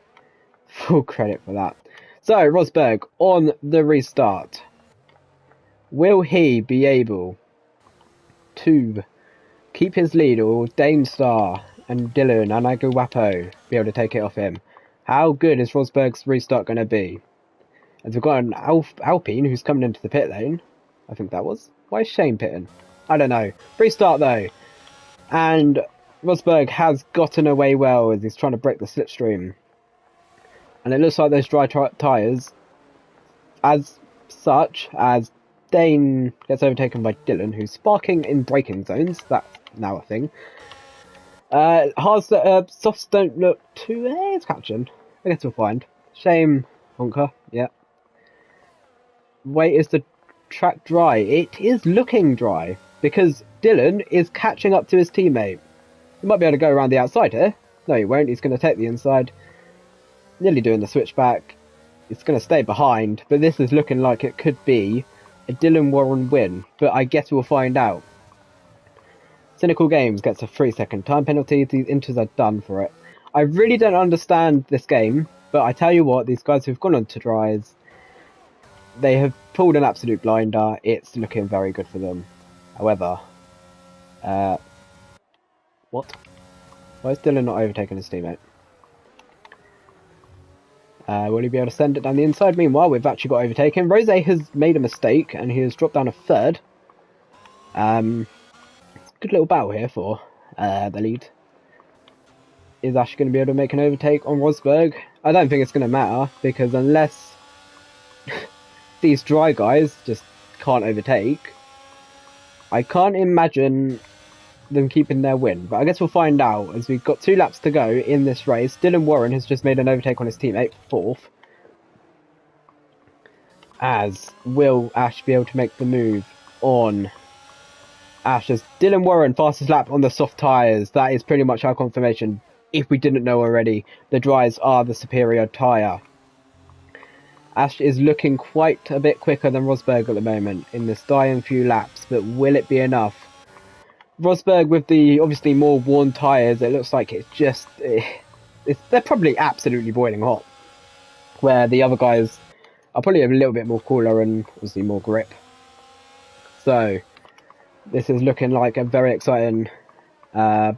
full credit for that. So, Rosberg, on the restart. Will he be able to keep his lead, or Dane Star and Dylan and Aguapo be able to take it off him? How good is Rosberg's restart going to be? As we've got an Alpine who's coming into the pit lane. I think that was. Why is Shane pitting? I don't know. Restart though. And Rosberg has gotten away well as he's trying to break the slipstream. And it looks like those dry tyres, as such, as Dane gets overtaken by Dylan, who's sparking in braking zones. That's now a thing. Softs don't look too... it's catching. I guess we'll find. Shame, honker, yeah. Wait, is the track dry? It is looking dry, because Dylan is catching up to his teammate. He might be able to go around the outside here. No, he won't. He's going to take the inside. Nearly doing the switchback. It's going to stay behind, but this is looking like it could be a Dylan Warren win, but I guess we'll find out. Cynical Games gets a 3-second time penalty. These inters are done for it. I really don't understand this game, but I tell you what, these guys who've gone on to dries, they have pulled an absolute blinder. It's looking very good for them. However, what? Why is Dylan not overtaking his teammate? Will he be able to send it down the inside? Meanwhile, we've actually got overtaken. Rose has made a mistake, and he has dropped down a third. Good little battle here for the lead. Is Ash going to be able to make an overtake on Rosberg? I don't think it's going to matter, because unless these dry guys just can't overtake, I can't imagine them keeping their win. But I guess we'll find out as we've got 2 laps to go in this race. Dylan Warren has just made an overtake on his teammate, 4th. As will Ash be able to make the move on Ash as Dylan Warren fastest lap on the soft tyres? That is pretty much our confirmation. If we didn't know already, the dries are the superior tyre. Ash is looking quite a bit quicker than Rosberg at the moment in this dying few laps, but will it be enough? Rosberg with the obviously more worn tyres, it looks like they're probably absolutely boiling hot. Where the other guys are probably a little bit more cooler and obviously more grip. So this is looking like a very exciting end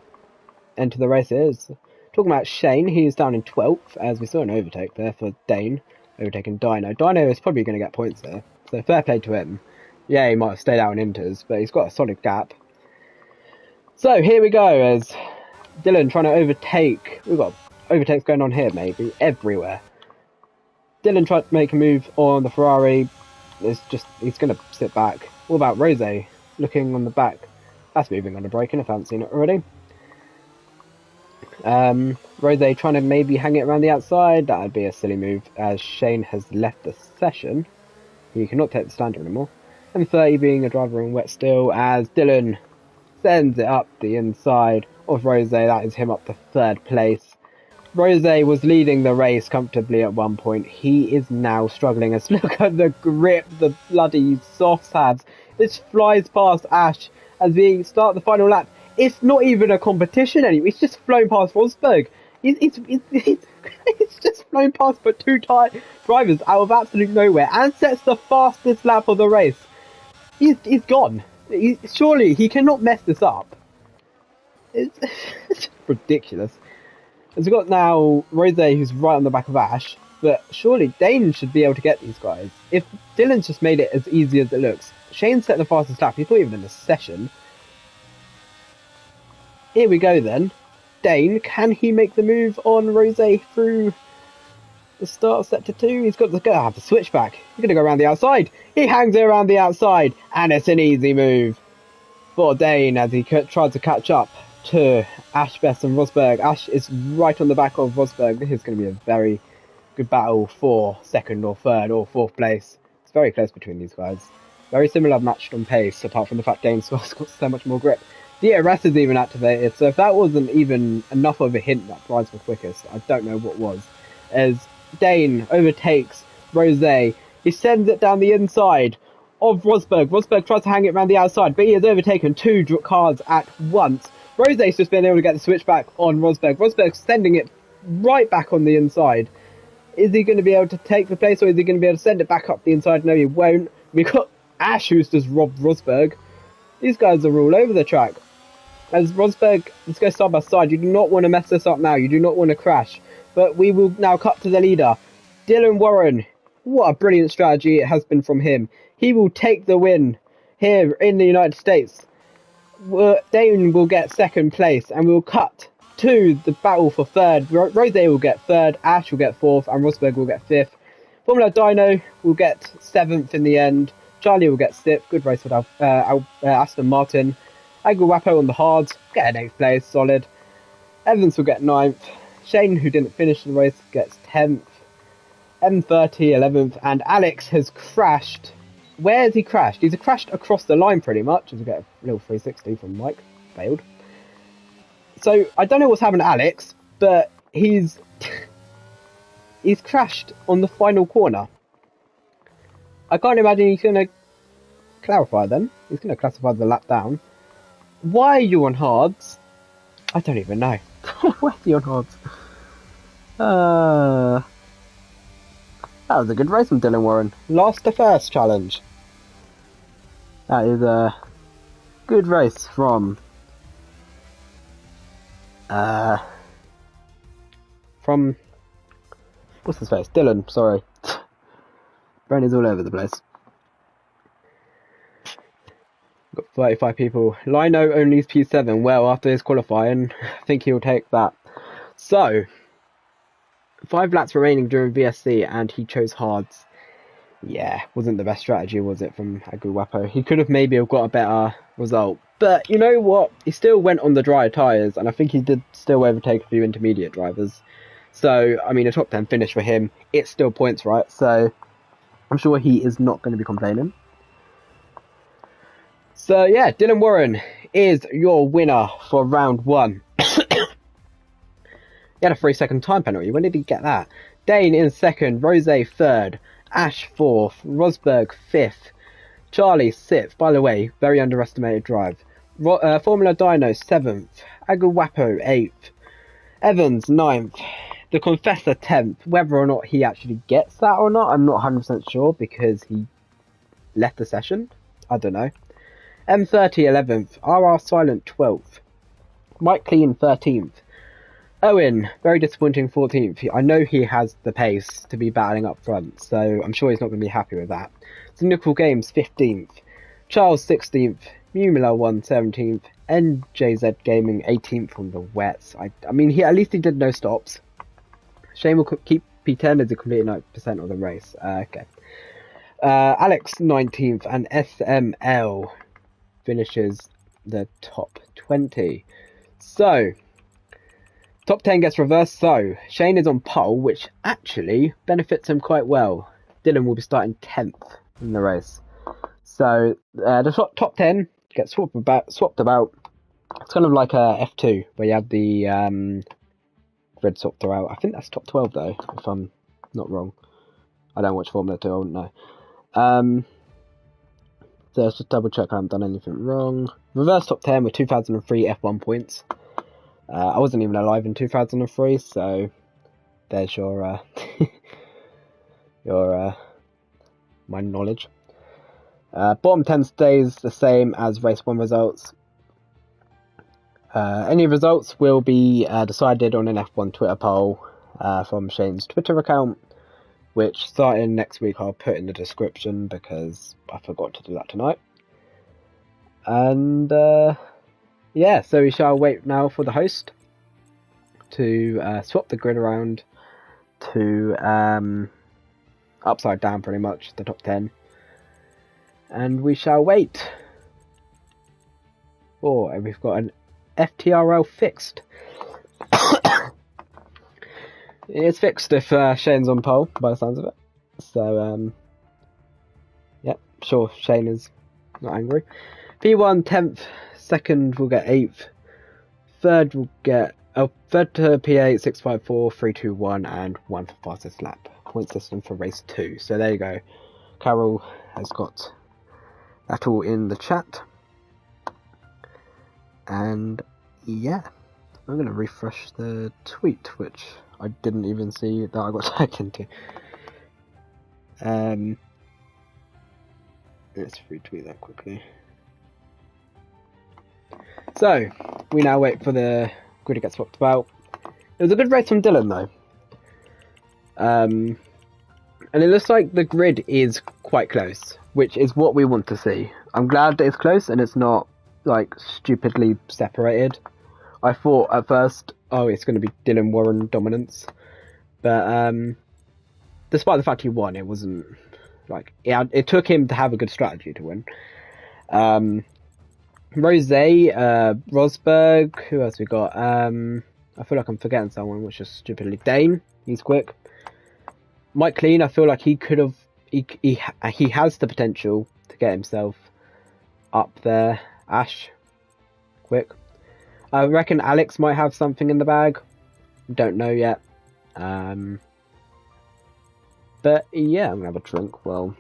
to the race. It is. Talking about Shane, he's down in 12th, as we saw an overtake there for Dane, overtaking Dino. Dino is probably going to get points there, so fair play to him. Yeah, he might have stayed out in Inters, but he's got a solid gap. So here we go, as Dylan trying to overtake. We've got overtakes going on here, maybe, everywhere. Dylan tried to make a move on the Ferrari. He's going to sit back. What about Rose looking on the back? That's moving on the braking if I haven't seen it already. Rose trying to maybe hang it around the outside. That would be a silly move as Shane has left the session. He cannot take the standard anymore. M30 being a driver in wet still as Dylan sends it up the inside of Rose. That is him up to 3rd place. Rose was leading the race comfortably at one point. He is now struggling as look at the grip the bloody softs has. This flies past Ash as we start the final lap. It's not even a competition anymore. It's just flown past Rosberg. It's just flown past but two drivers out of absolute nowhere and sets the fastest lap of the race. He's gone. Surely he cannot mess this up. It's ridiculous. As we've got now Rose, who's right on the back of Ash, but surely Dane should be able to get these guys. If Dylan's just made it as easy as it looks, Shane set the fastest lap. He's not even in the session. Here we go then. Dane, can he make the move on Rose through the start of sector 2? He's got to have the switchback. He's going to go around the outside. He hangs it around the outside, and it's an easy move for Dane as he tries to catch up to Ash, Bess and Rosberg. Ash is right on the back of Rosberg. This is going to be a very good battle for 2nd or 3rd or 4th place. It's very close between these guys. Very similar matched on pace, apart from the fact Dane's got so much more grip. DRS is even activated, so if that wasn't even enough of a hint that Prize was quickest, I don't know what was. As Dane overtakes Rose, he sends it down the inside of Rosberg. Rosberg tries to hang it around the outside, but he has overtaken 2 cars at once. Rose's just been able to get the switchback on Rosberg. Rosberg's sending it right back on the inside. Is he going to be able to take the place, or is he going to be able to send it back up the inside? No, he won't. We've got Ash, who's just robbed Rosberg. These guys are all over the track. As Rosberg, let's go side by side. You do not want to mess this up now. You do not want to crash. But we will now cut to the leader, Dylan Warren. What a brilliant strategy it has been from him. He will take the win here in the United States. Dane will get 2nd place, and we'll cut to the battle for 3rd. Rose will get 3rd, Ash will get 4th, and Rosberg will get 5th. Formula Dino will get 7th in the end. Charlie will get 6th. Good race with Aston Martin. Aguapo on the hards, get an 8th place, solid. Evans will get 9th. Shane, who didn't finish the race, gets 10th. M30, 11th. And Alex has crashed. Where has he crashed? He's crashed across the line pretty much, as we get a little 360 from Mike. Failed. So, I don't know what's happened to Alex, but he's crashed on the final corner. I can't imagine he's going to clarify then. He's going to classify the lap down. Why are you on hards? I don't even know. Why are you on hards? That was a good race from Dylan Warren. Last to first challenge. That is a good race from what's his face? Dylan, sorry. Brain is all over the place. Got 35 people. Lino only is P7. Well, after his qualifying, I think he'll take that. So, 5 laps remaining during VSC, and he chose hards. Yeah, wasn't the best strategy, was it, from Aguapo? He could have maybe got a better result. But you know what? He still went on the drier tyres, and I think he did still overtake a few intermediate drivers. So, I mean, a top 10 finish for him. It's still points, right? So, I'm sure he is not going to be complaining. So yeah, Dylan Warren is your winner for round 1. He had a 3-second time penalty. When did he get that? Dane in 2nd, Rose 3rd, Ash 4th, Rosberg 5th, Charlie 6th. By the way, very underestimated drive. Formula Dino 7th, Aguapo 8th, Evans 9th, The Confessor 10th. Whether or not he actually gets that or not, I'm not 100% sure because he left the session. I don't know. M30 11th, RR Silent 12th, Mike Clean 13th, Owen, very disappointing 14th. I know he has the pace to be battling up front, so I'm sure he's not going to be happy with that. Nickel Games 15th, Charles 16th, Mumula 1 17th, NJZ Gaming 18th on the wets. I mean, at least he did no stops. Shane will keep P10 as a complete 90% of the race. Okay. Alex 19th and SML finishes the top 20. So, top 10 gets reversed. So, Shane is on pole, which actually benefits him quite well. Dylan will be starting 10th in the race. So, the top 10 gets swapped about. It's kind of like a F2, where you have the grid swapped throughout. I think that's top 12 though, if I'm not wrong. I don't watch Formula 2, I wouldn't know. So let's just double check I haven't done anything wrong. Reverse top 10 with 2003 F1 points. I wasn't even alive in 2003, so there's your my knowledge. Bottom 10 stays the same as race 1 results. Any results will be decided on an F1 Twitter poll from Shane's Twitter account, which starting next week I'll put in the description because I forgot to do that tonight. And yeah, so we shall wait now for the host to swap the grid around to upside down pretty much, the top 10. And we shall wait. Oh, and we've got an FTRL fixed. It's fixed if Shane's on pole, by the sounds of it. So, yep, sure, Shane is not angry. P1 10th, 2nd will get 8th, 3rd will get... Oh, 3rd to P8, 654, 321, and 1 for fastest lap. Point system for race 2. So there you go. Carol has got that all in the chat. And yeah, I'm going to refresh the tweet, which I didn't even see that I got tagged into. Let's retweet that quickly. So, we now wait for the grid to get swapped about. It was a good race from Dylan though. And it looks like the grid is quite close, which is what we want to see. I'm glad that it's close and it's not like stupidly separated. I thought at first, oh, it's going to be Dylan Warren dominance, but despite the fact he won, it wasn't like it took him to have a good strategy to win. Rose, Rosberg, who else we got? I feel like I'm forgetting someone, which is stupidly Dane. He's quick. Mike Clean, I feel like he could have. He has the potential to get himself up there. Ash, quick. I reckon Alex might have something in the bag. Don't know yet. But yeah, I'm gonna have a drink while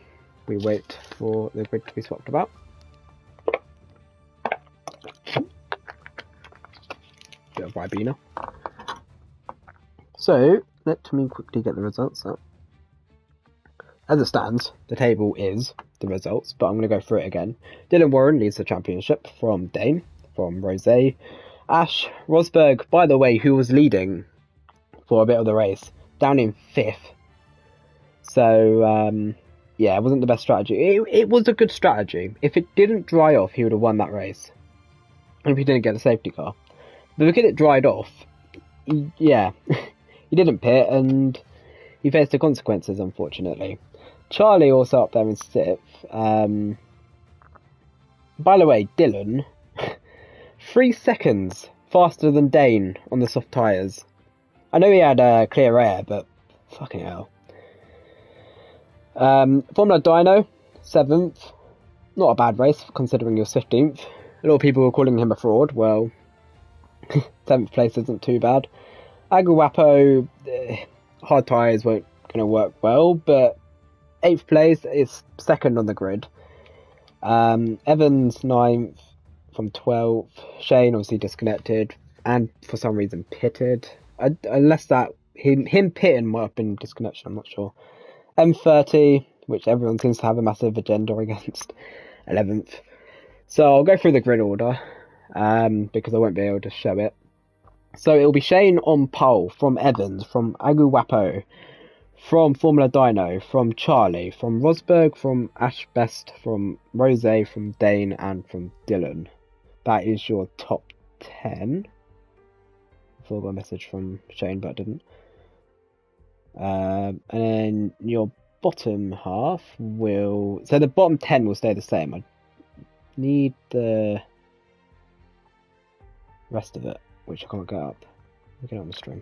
we wait for the grid to be swapped about. Bit of Ribena. So let me quickly get the results up. As it stands, the table is the results, but I'm going to go through it again. Dylan Warren leads the championship from Dane, from Rose, Ash, Rosberg, by the way, who was leading for a bit of the race, down in 5th. So, yeah, it wasn't the best strategy. It was a good strategy. If it didn't dry off, he would have won that race. And if he didn't get the safety car. But because it dried off, yeah, he didn't pit and he faced the consequences, unfortunately. Charlie also up there in 6th. By the way, Dylan, 3 seconds faster than Dane on the soft tyres. I know he had clear air, but fucking hell. Formula Dyno, 7th. Not a bad race considering you're 15th. A lot of people were calling him a fraud. Well, 7th place isn't too bad. Aguapo, hard tyres weren't going to work well, but 8th place is 2nd on the grid. Evans 9th from 12th. Shane obviously disconnected and for some reason pitted. Unless that him pitting might have been disconnection, I'm not sure. M30, which everyone seems to have a massive agenda against, 11th. So I'll go through the grid order because I won't be able to show it. So it'll be Shane on pole from Evans, from Aguapo, from Formula Dyno, from Charlie, from Rosberg, from Ash Best, from Rose, from Dane, and from Dylan. That is your top 10. I thought I got a message from Shane, but I didn't. And then your bottom half will... So the bottom 10 will stay the same. I need the rest of it, which I can't get up. I'll get it on the stream.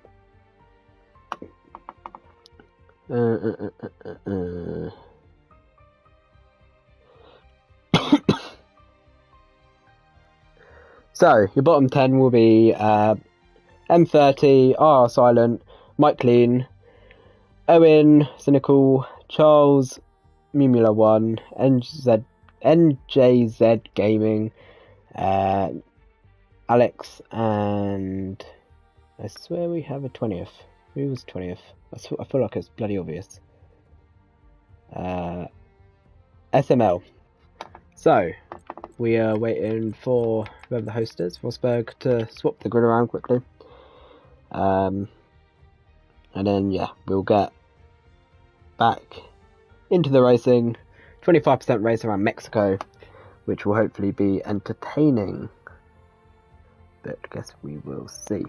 So, your bottom 10 will be M30, RR Silent, Mike Clean, Owen, Cynical, Charles, Mumula 1, NJZ Gaming, Alex, and I swear we have a 20th. Who was 20th? I feel like it's bloody obvious. SML. So, we are waiting for whoever the host is, Rosberg, to swap the grid around quickly. And then, yeah, we'll get back into the racing. 25% race around Mexico, which will hopefully be entertaining. But I guess we will see.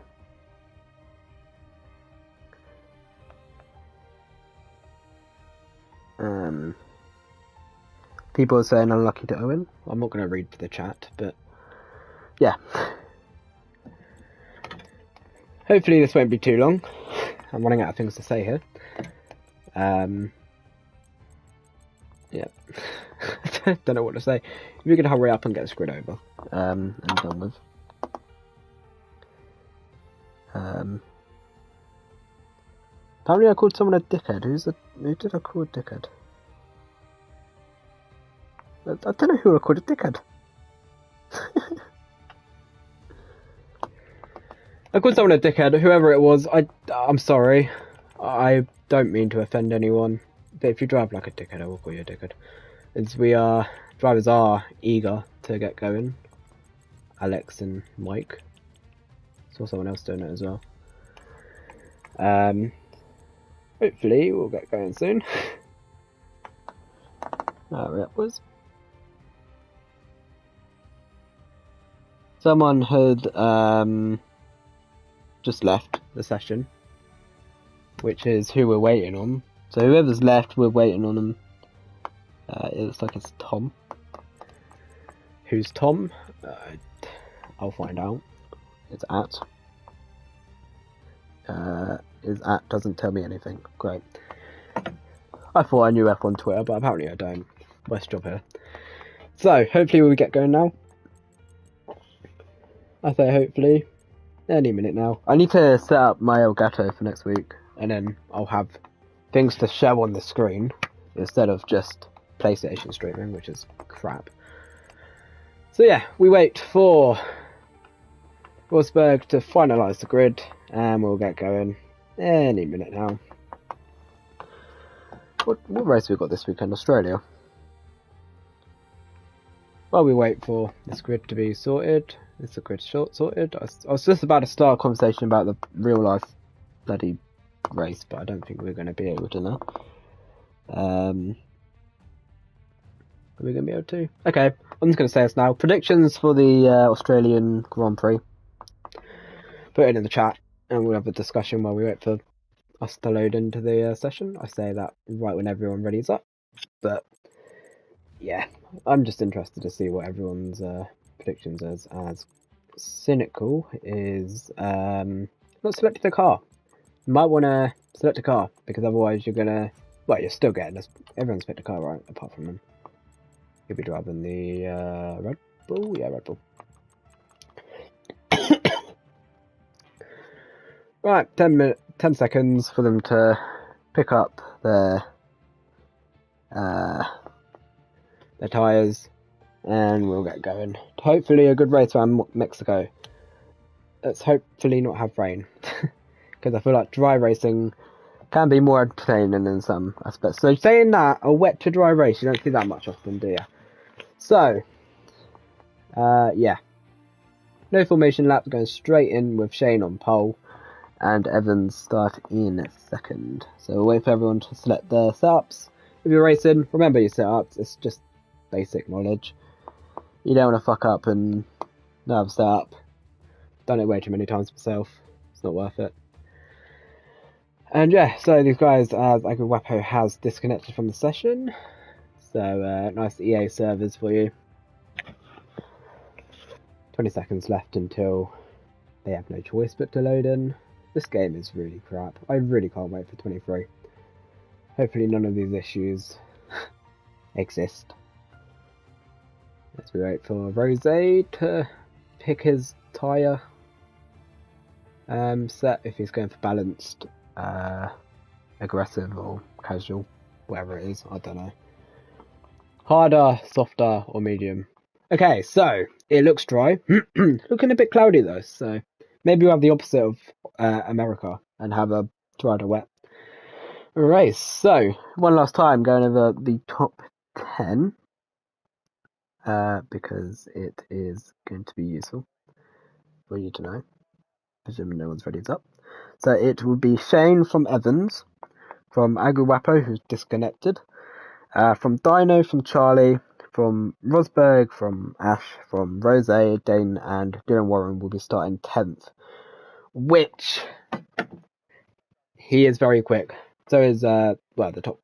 People are saying unlucky to Owen. I'm not going to read the chat, but yeah. Hopefully this won't be too long. I'm running out of things to say here. Yeah. I don't know what to say. If you could hurry up and get the grid over and done with. Apparently I called someone a dickhead. Who did I call a dickhead? I don't know who I called a dickhead. I called someone a dickhead, whoever it was. I'm sorry. I don't mean to offend anyone. But if you drive like a dickhead, I will call you a dickhead. As drivers are eager to get going. Alex and Mike. Saw someone else doing it as well. Hopefully we'll get going soon. There it was. Someone had just left the session, which is who we're waiting on. So whoever's left, we're waiting on them. It looks like it's Tom. Who's Tom? I'll find out. It's at. His at doesn't tell me anything. Great. I thought I knew F on Twitter, but apparently I don't. Worst job here. So, hopefully we'll get going now. I say hopefully. Any minute now. I need to set up my Elgato for next week, and then I'll have things to show on the screen instead of just PlayStation streaming, which is crap. So yeah, we wait for Rosberg to finalise the grid, and we'll get going any minute now. What race have we got this weekend? Australia. While we wait for this grid to be sorted, is the grid sorted? I was just about to start a conversation about the real life bloody race, but I don't think we're going to be able to now. Are we going to be able to? Okay, I'm just going to say this now. Predictions for the Australian Grand Prix. Put it in the chat, and we'll have a discussion while we wait for us to load into the session. I say that right when everyone readies up, but yeah, I'm just interested to see what everyone's predictions is. As Cynical is not selected a car. You might want to select a car, because otherwise you're going to Well, you're still getting this. Everyone's picked a car, right? Apart from him. He'll be driving the Red Bull? Yeah, Red Bull. Right, 10 seconds for them to pick up their tyres, and we'll get going. Hopefully a good race around Mexico. Let's hopefully not have rain, because I feel like dry racing can be more entertaining in some aspects. So saying that, a wet to dry race, you don't see that much often, do you? So, yeah. No formation lap, going straight in with Shane on pole, and Evans start in second. So we'll wait for everyone to select their setups. If you're racing, remember your setups, it's just basic knowledge. You don't want to fuck up and not have a setup. Done it way too many times myself, it's not worth it. And yeah, so these guys, as Aguapo has disconnected from the session, so nice EA servers for you. 20 seconds left until they have no choice but to load in. This game is really crap. I really can't wait for 23. Hopefully none of these issues exist. Let's wait for Rose to pick his tyre set, if he's going for balanced, aggressive or casual, whatever it is, I don't know. Harder, softer or medium. Okay, so it looks dry. Looking a bit cloudy though, so maybe we'll have the opposite of America and have a dry to wet race. So one last time going over the top 10 because it is going to be useful for you to know. Presumably no one's ready up. So it will be Shane from Evans, from Aguapo, who's disconnected, from Dino, from Charlie, from Rosberg, from Ash, from Rose, Dane, and Dylan Warren will be starting 10th, which he is very quick. So is the top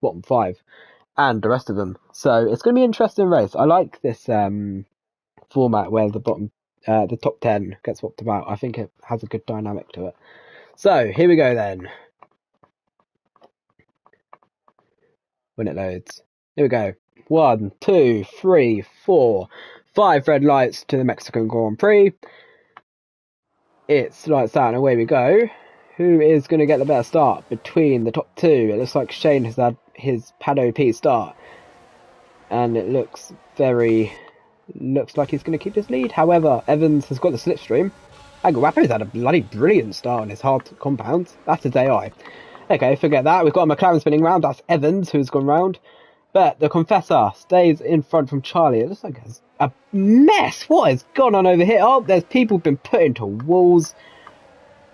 bottom 5, and the rest of them. So it's going to be an interesting race. I like this format where the top 10 gets swapped about. I think it has a good dynamic to it. So here we go then. When it loads, here we go. 1, 2, 3, 4, 5 red lights to the Mexican Grand Prix. It's lights out and away we go. Who is going to get the better start between the top 2? It looks like Shane has had his Pad OP start, and it looks like he's going to keep his lead. However, Evans has got the slipstream. Aguapo's had a bloody brilliant start on his hard compound. That's his AI. Okay, forget that. We've got a McLaren spinning round. That's Evans who's gone round. But the Confessor stays in front from Charlie. It looks like a mess. What has gone on over here? Oh, there's people been put into walls.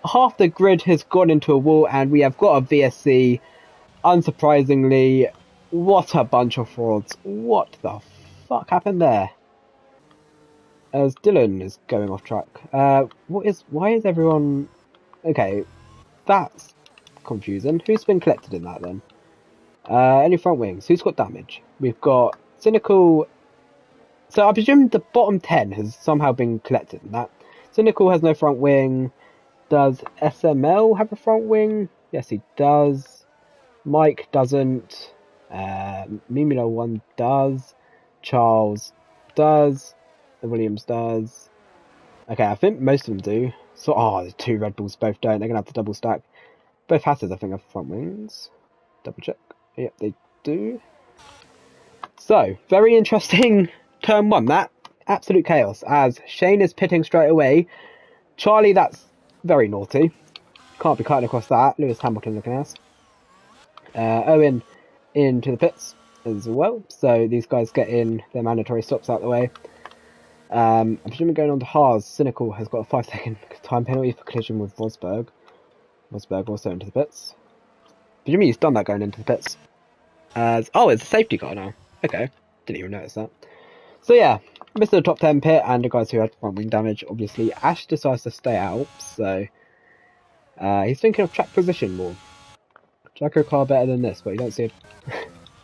Half the grid has gone into a wall, and we have got a VSC. Unsurprisingly, what a bunch of frauds. What the fuck happened there? As Dylan is going off track. Why is everyone... Okay, that's confusing. Who's been collected in that then? Any front wings? Who's got damage? We've got Cynical. So I presume the bottom 10 has somehow been collected in that. Cynical has no front wing. Does SML have a front wing? Yes, he does. Mike doesn't. Mimilo 1 does. Charles does. Williams does. Okay, I think most of them do. So, the 2 Red Bulls both don't. They're going to have to double stack. Both Hasses, I think, have front wings. Double check. Yep, they do. So, very interesting turn 1. That absolute chaos, as Shane is pitting straight away. Charlie, that's very naughty. Can't be cutting across that. Lewis Hamilton looking ass. Owen into the pits as well. So these guys get in their mandatory stops out the way. I'm presuming going on to Haas. Cynical has got a 5-second time penalty for collision with Rosberg. Rosberg also into the pits. Presumably he's done that going into the pits. It's a safety car now. Okay, didn't even notice that. So yeah, missed the top 10 pit, and the guys who had front wing damage. Obviously, Ash decides to stay out, so he's thinking of track position more. Tracker car better than this, but you don't see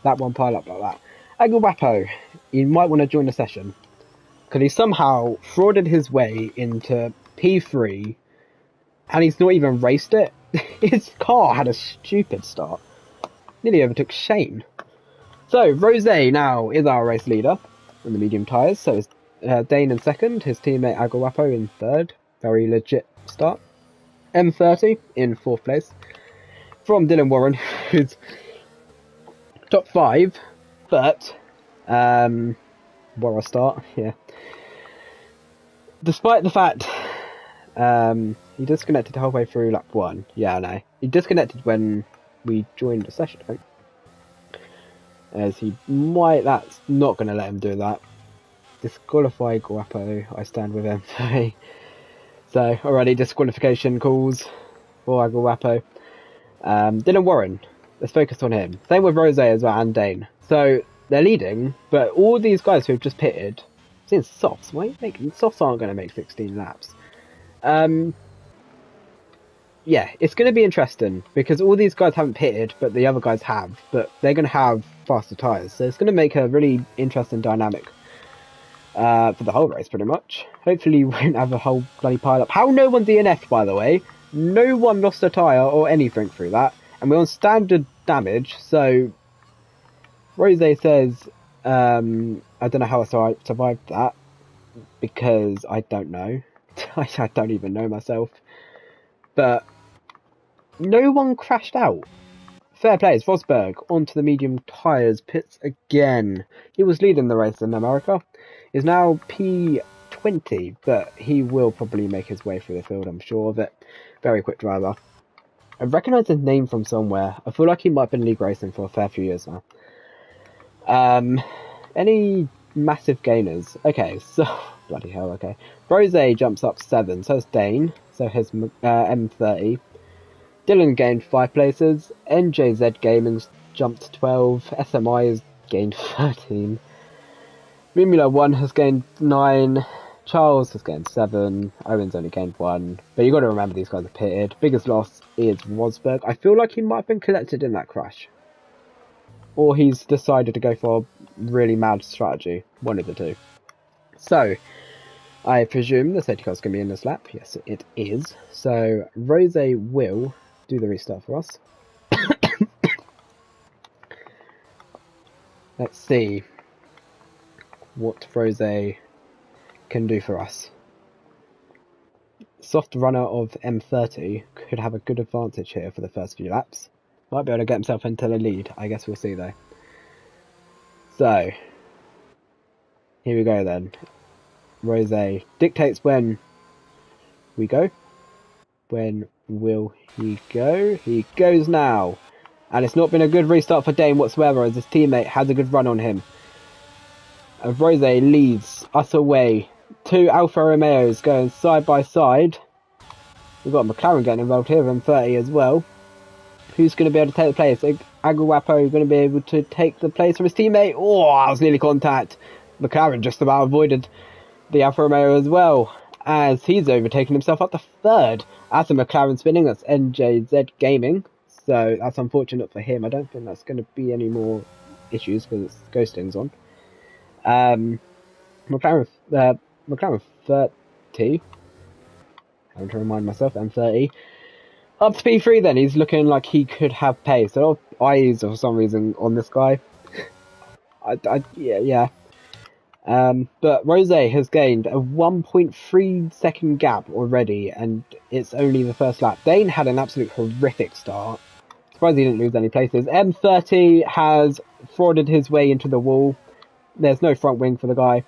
that one pile up like that. Aguapo, you might want to join the session, because he somehow frauded his way into P3, and he's not even raced it. His car had a stupid start. nearly overtook Shane. So, Rose now is our race leader in the medium tyres. So is Dane in second, his teammate Aguapo in third. Very legit start. M30 in fourth place. From Dylan Warren, who's top 5, but what a start, yeah. Despite the fact he disconnected halfway through lap 1. Yeah, I know. He disconnected when we joined the session, I think. As that's not going to let him do that. Disqualify Guapo, I stand with M30. So, already disqualification calls for Aguapo. Dylan Warren, let's focus on him. Same with Rose as well, and Dane. So, they're leading, but all these guys who've just pitted, seeing softs, why are you making, softs aren't going to make 16 laps. Yeah, it's going to be interesting, because all these guys haven't pitted, but the other guys have, but they're going to have faster tyres, so it's going to make a really interesting dynamic for the whole race, pretty much. Hopefully we won't have a whole bloody pile-up. How no one DNF'd, by the way? No one lost a tyre or anything through that, and we're on standard damage, so Rose says, I don't know how I survived that, because I don't know. I don't even know myself. But no one crashed out. Fair play, it's Rosberg onto the medium tyres, pits again. He was leading the race in America. He's now P20, but he will probably make his way through the field, I'm sure of it. Very quick driver. I recognise his name from somewhere. I feel like he might have been league racing for a fair few years now. Any massive gainers? Okay, so bloody hell. Okay, Rose jumps up 7. So is Dane. So has M30. Dylan gained 5 places. NJZ Gaming's jumped 12. SMI has gained 13. Mimula 1 has gained 9. Charles has gained 7. Owen's only gained 1. But you got to remember these guys are pitted. Biggest loss is Rosberg. I feel like he might have been collected in that crash. Or he's decided to go for a really mad strategy. One of the two. So, I presume the safety car's going to be in this lap. Yes, it is. So, Rose will do the restart for us. Let's see what Rose can do for us. Soft runner of M30 could have a good advantage here for the first few laps. Might be able to get himself into the lead. I guess we'll see though. So, here we go then. Rose dictates when we go. When will he go? He goes now. And it's not been a good restart for Dane whatsoever, as his teammate has a good run on him. And Rose leads us away. 2 Alfa Romeos going side by side. We've got McLaren getting involved here, M30 as well. Who's going to be able to take the place? Aguapo going to be able to take the place from his teammate. Oh, that was nearly contact. McLaren just about avoided the Alfa Romeo as well, as he's overtaken himself up to 3rd. That's a McLaren spinning. That's NJZ Gaming. So that's unfortunate for him. I don't think that's going to be any more issues because it's ghosting's on. McLaren 30. I'm trying to remind myself. M30. Up to P3 then. He's looking like he could have pace. A lot of eyes for some reason on this guy. Yeah. But Rose has gained a 1.3 second gap already, and it's only the first lap. Dane had an absolute horrific start. Surprised he didn't lose any places. M30 has frauded his way into the wall. There's no front wing for the guy,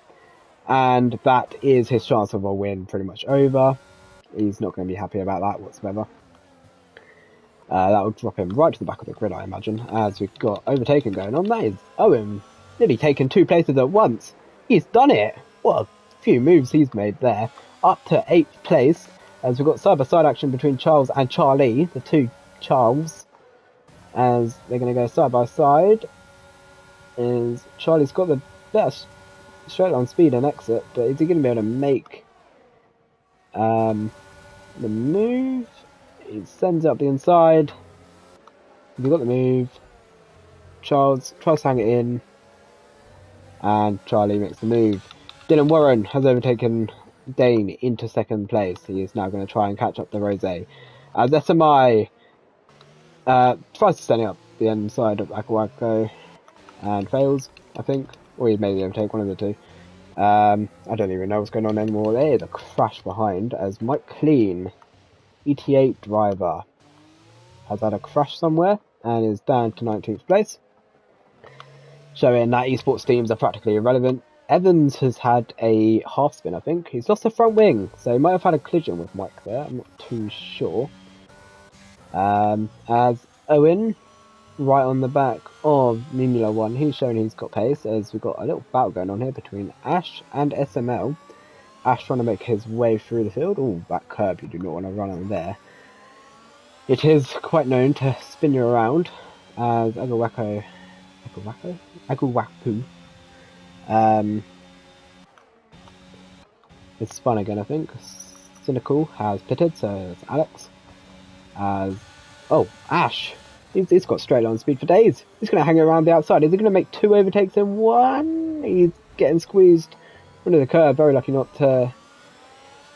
and that is his chance of a win pretty much over. He's not going to be happy about that whatsoever. That will drop him right to the back of the grid, I imagine, as we've got overtaking going on. That is Owen nearly taking 2 places at once. He's done it. What a few moves he's made there. Up to 8th place, as we've got side-by-side action between Charles and Charlie, the 2 Charles, as they're going to go side-by-side. Is Charlie's got the best straight line speed and exit, but is he going to be able to make the move? He sends up the inside. He's got the move. Charles tries to hang it in, and Charlie makes the move. Dylan Warren has overtaken Dane into 2nd place. He is now going to try and catch up the Rose. As SMI tries to stand it up. the end side of Akawako and fails, I think. Or he maybe overtake, one of the two. I don't even know what's going on anymore. There is a crash behind as Mike Clean, ET8 driver, has had a crash somewhere and is down to 19th place, showing that esports teams are practically irrelevant. Evans has had a half spin, I think. He's lost the front wing, so he might have had a collision with Mike there. I'm not too sure. As Owen, right on the back of Mimula 1, he's showing he's got pace, as we've got a little battle going on here between Ash and SML. Ash trying to make his way through the field. Oh, that curb, you do not want to run on there. It is quite known to spin you around, as Aguwaku it's spun again, I think. Cynical has pitted, so it's Alex. Ash! He's got straight line speed for days. He's going to hang around the outside. Is he going to make 2 overtakes in 1? He's getting squeezed under the curve. Very lucky not to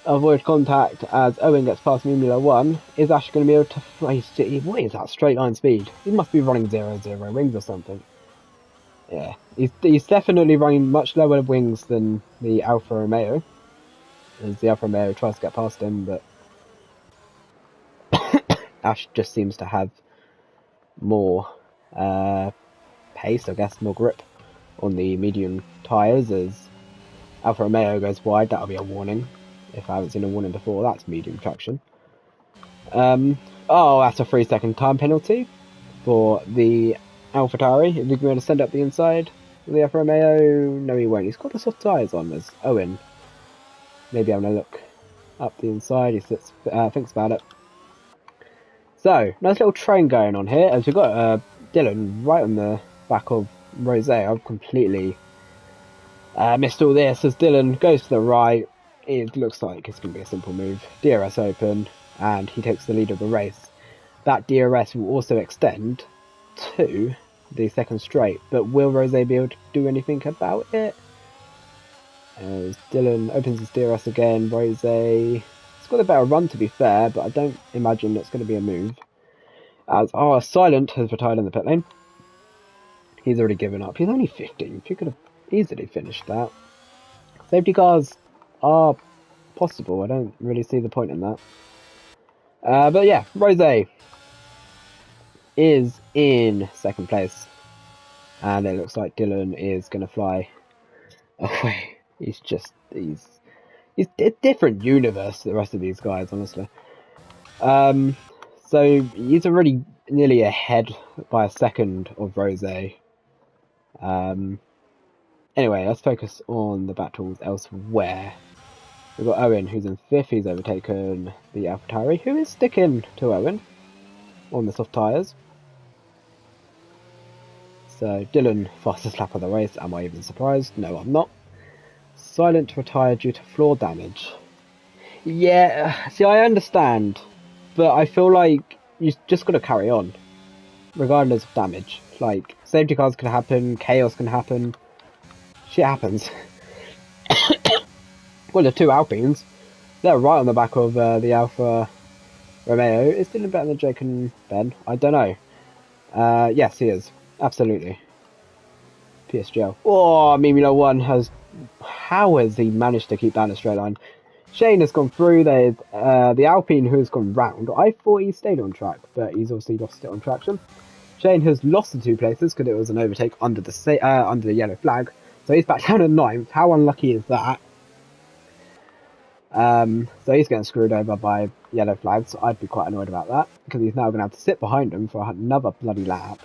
avoid contact as Owen gets past Mimula 1. Is Ash going to be able to face it? What is that straight line speed? He must be running 0-0 wings or something. Yeah, he's definitely running much lower wings than the Alfa Romeo, as the Alfa Romeo tries to get past him, but Ash just seems to have more pace, I guess, more grip on the medium tyres. As Alfa Romeo goes wide, that'll be a warning. If I haven't seen a warning before, that's medium traction. That's a 3-second time penalty for the AlphaTauri. Is he going to send up the inside of the Alfa Romeo? No, he won't. He's got the soft tyres on. As Owen maybe having a look up the inside. He thinks about it. So, nice little train going on here, as we've got Dylan right on the back of Rose. I've completely missed all this, as Dylan goes to the right. It looks like it's going to be a simple move. DRS open, and he takes the lead of the race. That DRS will also extend to the second straight, but will Rose be able to do anything about it? As Dylan opens his DRS again, Rose, it's got a better run to be fair, but I don't imagine it's going to be a move. As Silent has retired in the pit lane. He's already given up. He's only 15th. He could have easily finished that. Safety cars are possible. I don't really see the point in that. But yeah, Rose is in second place, and it looks like Dylan is going to fly away. He's a different universe to the rest of these guys, honestly. So he's already nearly ahead by a second of Rose. Anyway, let's focus on the battles elsewhere. We've got Owen, who's in 5th. He's overtaken the AlphaTauri, who is sticking to Owen on the soft tyres. So Dylan, fastest lap of the race. Am I even surprised? No, I'm not. Silent retired due to floor damage. Yeah, see, I understand, but I feel like you just got to carry on, regardless of damage. Like, safety cars can happen, chaos can happen, shit happens. Well, the 2 Alpines, they're right on the back of the Alfa Romeo. Is Dylan better than Jake and Ben? I don't know. Yes, he is. Absolutely. PSGL. Oh, Mimula 1 has... How has he managed to keep down a straight line? Shane has gone through. There's the Alpine who has gone round. I thought he stayed on track, but he's obviously lost it on traction. Shane has lost the 2 places because it was an overtake under the yellow flag. So he's back down at 9th. How unlucky is that? So he's getting screwed over by yellow flags. So I'd be quite annoyed about that, because he's now going to have to sit behind him for another bloody lap.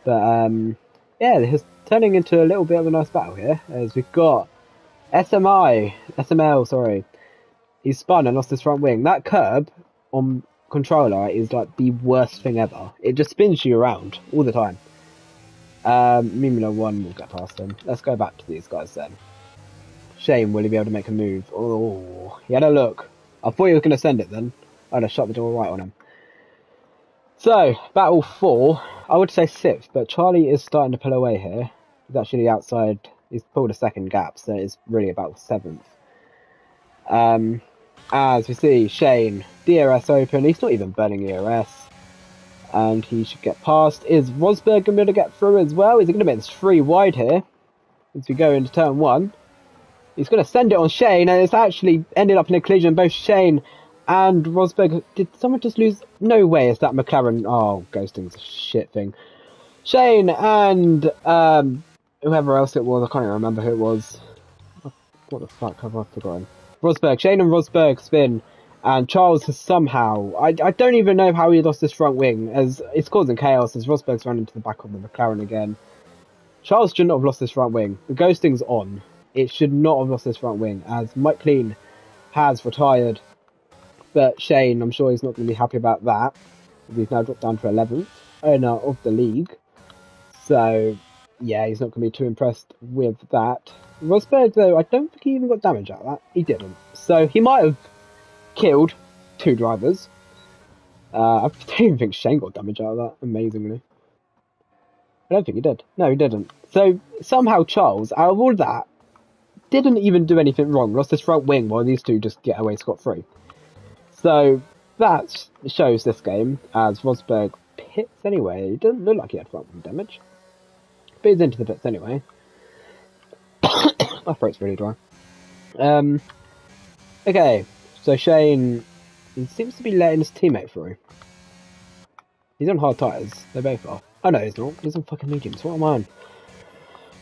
But yeah, it's turning into a little bit of a nice battle here, as we've got SML, sorry. He's spun and lost his front wing. That curb on controller is like the worst thing ever. It just spins you around all the time. Mimula 1 will get past him. Let's go back to these guys then. Shane, will he be able to make a move? Oh, he had a look. I thought he was going to send it then. I'd have shut the door right on him. So, battle 4. I would say 6th, but Charlie is starting to pull away here. He's actually outside. He's pulled a second gap, so it's really about 7th. As we see, Shane, DRS open. He's not even burning ERS. and he should get past. Is Rosberg going to get through as well? Is he going to make this 3 wide here as we go into turn 1? He's going to send it on Shane, and it's actually ended up in a collision. Both Shane and Rosberg. Did someone just lose? No way, it's that McLaren. Oh, ghosting's a shit thing. Shane and whoever else it was, I can't even remember who it was. What the fuck have I forgotten? Rosberg. Shane and Rosberg spin, and Charles has somehow, I don't even know how he lost this front wing, as it's causing chaos as Rosberg's run into the back of the McLaren again. Charles should not have lost this front wing. The ghosting's on. It should not have lost this front wing, as Mike Clean has retired. But Shane, I'm sure he's not going to be happy about that. We've now dropped down to 11th owner of the league. So, yeah, he's not going to be too impressed with that. Rosberg, though, I don't think he even got damage out of that. He didn't. So, he might have killed 2 drivers. I don't even think Shane got damage out of that, amazingly. I don't think he did. No, he didn't. So, somehow Charles, out of all that, didn't even do anything wrong. Lost his front wing while these two just get away scot-free. So, that shows this game, as Rosberg pits anyway. He doesn't look like he had front wing damage. But he's into the pits anyway. My throat's really dry. Okay, so Shane, he seems to be letting his teammate through. He's on hard tyres. They both are. Oh no, he's not. He's on fucking mediums. What am I on?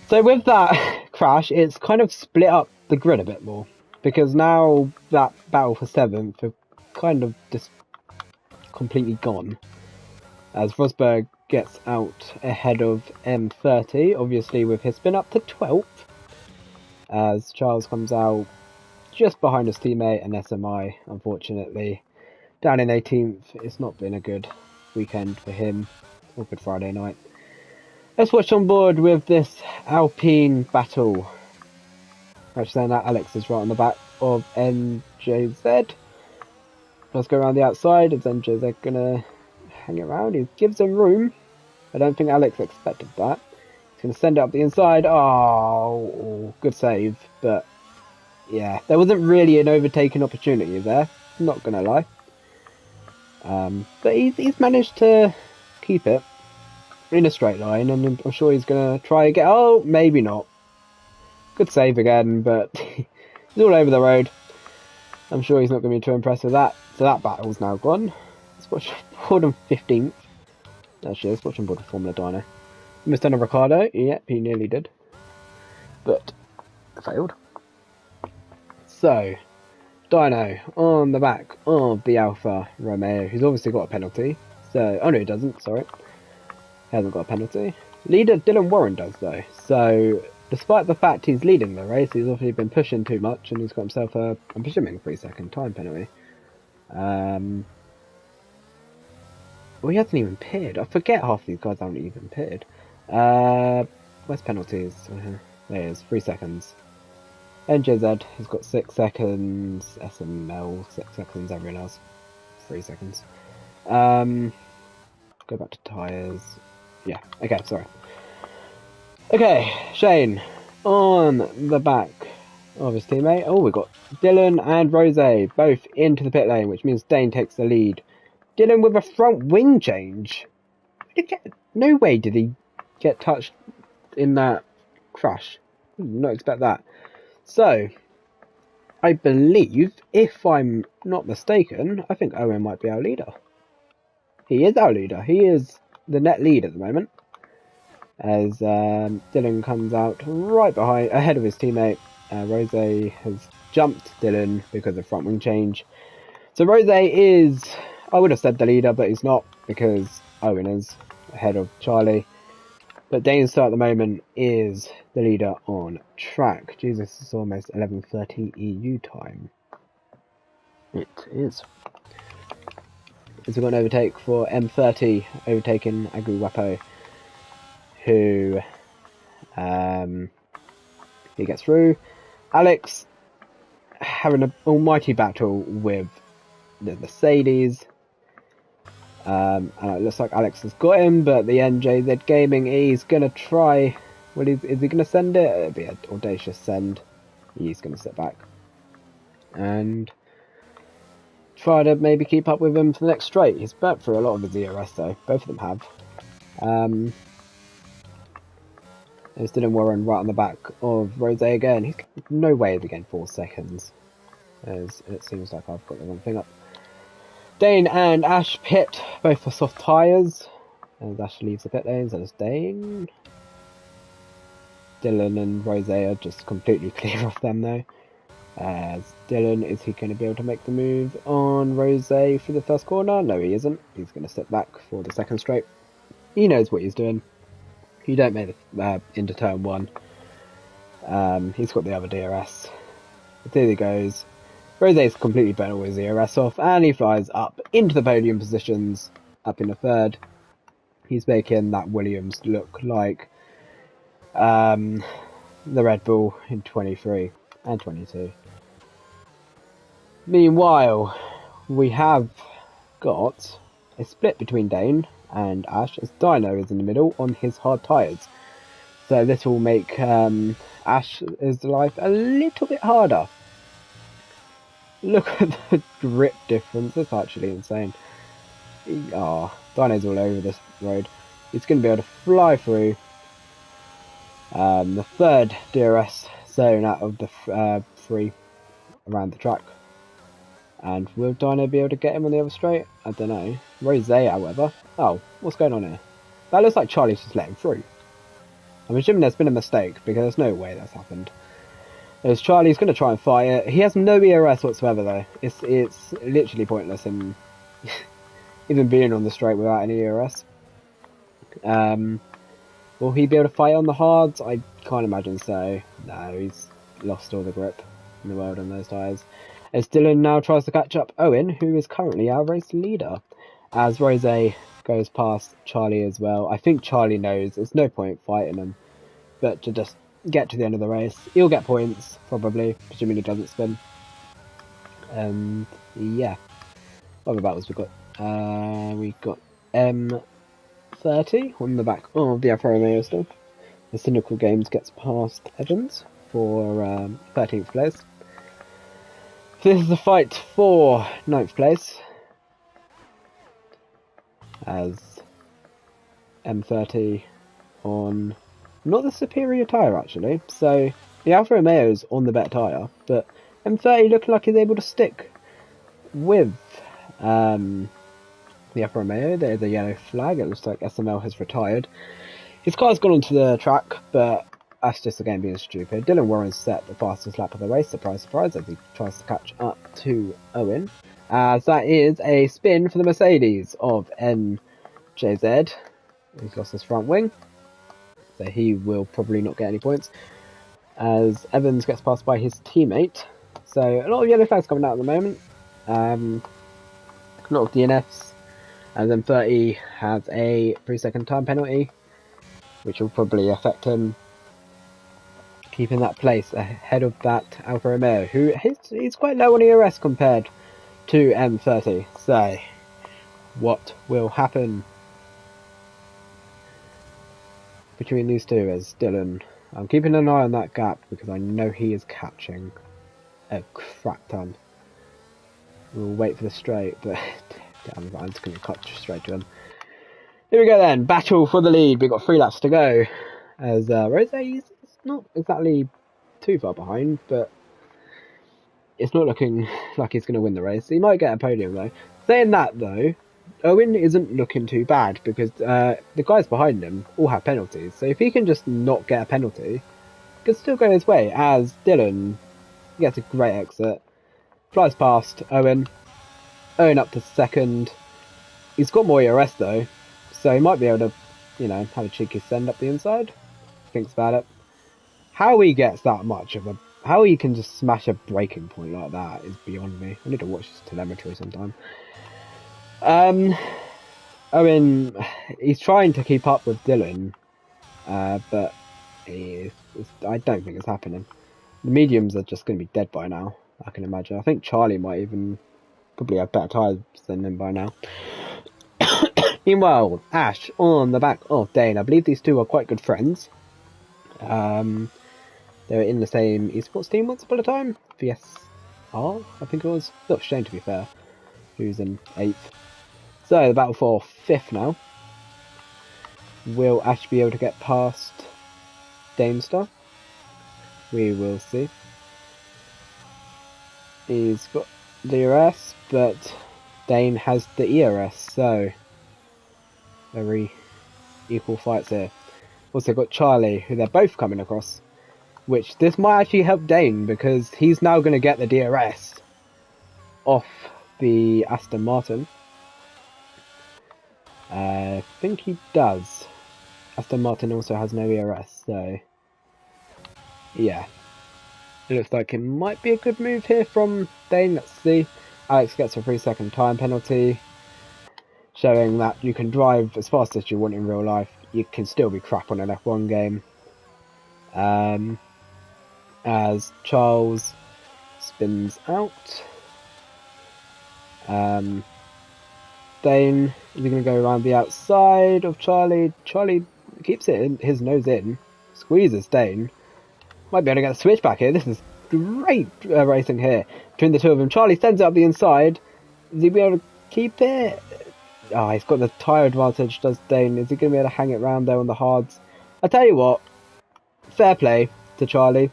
So with that crash, it's kind of split up the grid a bit more. Because now that battle for 7th have kind of just completely gone. As Rosberg gets out ahead of M30, obviously with his spin up to 12th. As Charles comes out just behind his teammate and SMI, unfortunately. Down in 18th, it's not been a good weekend for him, or Good Friday night. Let's watch on board with this Alpine battle. Actually saying that Alex is right on the back of NJZ. Let's go around the outside. Is NJZ gonna hang around? He gives him room. I don't think Alex expected that. He's gonna send it up the inside. Oh, good save. But yeah, there wasn't really an overtaking opportunity there. Not gonna lie. But he's managed to keep it in a straight line, and I'm sure he's gonna try again. Oh, maybe not. Good save again, but he's all over the road. I'm sure he's not going to be too impressed with that. So that battle's now gone. Let's watch board on 15th. Actually, let's watch on board with Formula Dyno. Missed on a Ricardo. Yep, he nearly did. But failed. So, Dyno on the back of the Alfa Romeo, who's obviously got a penalty. So, oh no, he doesn't, sorry. He hasn't got a penalty. Leader Dylan Warren does though. So, despite the fact he's leading the race, he's obviously been pushing too much and he's got himself a, I'm presuming, 3-second time penalty. Well, he hasn't even pitted. I forget half these guys haven't even pitted. Where's penalties? There he is, 3 seconds. NJZ has got 6 seconds. SML 6 seconds. Everyone else 3 seconds. Go back to tyres. Yeah. Okay. Sorry. Okay. Shane on the back of his teammate. Oh, we got Dylan and Rose both into the pit lane, which means Dane takes the lead. Dylan with a front wing change. No way did he get touched in that crash. Did not expect that. So, I believe, if I'm not mistaken, I think Owen might be our leader. He is our leader. He is the net lead at the moment. As Dylan comes out right behind, ahead of his teammate. Rose has jumped Dylan because of front wing change. So Rose is, I would have said the leader, but he's not because Owen is ahead of Charlie. But Dainstar at the moment is the leader on track. Jesus, it's almost 11:30 EU time. It is. As we've got an overtake for M30, overtaking Aguwapo, who he gets through. Alex having an almighty battle with the Mercedes. And it looks like Alex has got him, but the NJZ Gaming, he's going to try. Well, is he going to send it? It'll be an audacious send. He's going to sit back. And try to maybe keep up with him for the next straight. He's burnt through a lot of his ERS though, both of them have. There's Dylan Warren right on the back of Rose again. He's no way is again 4 seconds. As it seems like I've got the wrong thing up. Dane and Ash pit, both for soft tyres. As Ash leaves the pit lanes, and it's Dane. Dylan and Rose are just completely clear of them though. As Dylan, is he going to be able to make the move on Rose for the first corner? No, he isn't. He's going to step back for the second straight. He knows what he's doing. You don't make it into turn 1. He's got the other DRS. But there he goes. Rose's completely burnt all his DRS off, and he flies up into the podium positions, up in the third. He's making that Williams look like the Red Bull in 23 and 22. Meanwhile, we have got a split between Dane and Ash, as Dino is in the middle on his hard tyres. So this will make Ash's life a little bit harder. Look at the grip difference, it's actually insane. Dino's all over this road. He's going to be able to fly through the third DRS zone out of the 3 around the track. And will Dino be able to get him on the other straight? I don't know. Rose, however. Oh, what's going on here? That looks like Charlie's just let him through. I'm assuming there's been a mistake, because there's no way that's happened. As Charlie's going to try and fight it. He has no ERS whatsoever though. It's literally pointless him even being on the straight without any ERS. Will he be able to fight on the hards? I can't imagine so. No, he's lost all the grip in the world on those tyres. As Dylan now tries to catch up Owen, who is currently our race leader. As Rose goes past Charlie as well. I think Charlie knows there's no point fighting him, but to just get to the end of the race. He'll get points, probably, presuming he doesn't spin. Yeah. What other battles we got? We got M30 on the back of the Alfa Romeo stuff. The Cynical Games gets past Evans for 13th place. This is the fight for 9th place. As M30 on not the superior tyre actually, so the Alfa Romeo's on the better tyre, but M30 looking like he's able to stick with the Alfa Romeo. There's a yellow flag, it looks like SML has retired. His car's gone onto the track, but that's just again being stupid. Dylan Warren set the fastest lap of the race, surprise surprise, as he tries to catch up to Owen. As that is a spin for the Mercedes of NJZ. He's lost his front wing, so he will probably not get any points. As Evans gets passed by his teammate. So a lot of yellow flags coming out at the moment. A lot of DNFs. And then 30 has a 3-second time penalty, which will probably affect him keeping that place ahead of that Alfa Romeo, who he's quite low on ERS compared to M30. So what will happen between these two? As Dylan, I'm keeping an eye on that gap because I know he is catching a crap ton. We'll wait for the straight, but damn, I'm just going to cut straight to him. Here we go then, battle for the lead. We've got 3 laps to go. As Rose is not exactly too far behind, but it's not looking like he's going to win the race. He might get a podium though. Saying that though, Owen isn't looking too bad because the guys behind him all have penalties. So if he can just not get a penalty, he can still go his way. As Dylan gets a great exit, flies past Owen. Owen up to second. He's got more ERS though, so he might be able to, you know, have a cheeky send up the inside. Thinks about it. How he gets that much of a... How he can just smash a braking point like that is beyond me. I need to watch his telemetry sometime. Owen, he's trying to keep up with Dylan, but I don't think it's happening. The mediums are just going to be dead by now, I can imagine. I think Charlie might even probably have better tyres than him by now. Meanwhile, Ash on the back of Dane. I believe these two are quite good friends. They were in the same esports team once upon a time. VSR, I think it was. Not shame, to be fair. who's in 8th. So the battle for 5th now. Will Ash be able to get past Damestar? We will see. He's got the ERS, but Dane has the ERS, so very equal fights here. Also got Charlie, who they're both coming across, which this might actually help Dane because he's now going to get the DRS off the Aston Martin. I think he does. Aston Martin also has no ERS, so yeah. It looks like it might be a good move here from Dane. Let's see. Alex gets a 3-second time penalty, showing that you can drive as fast as you want in real life. You can still be crap on an F1 game. As Charles spins out. Dane is going to go around the outside of Charlie. Charlie keeps it in, his nose in, squeezes Dane. Might be able to get a switch back here. This is great racing here between the two of them. Charlie sends it up the inside. Is he be able to keep it? Oh, he's got the tyre advantage, does Dane. Is he going to be able to hang it round there on the hards? I tell you what, fair play to Charlie.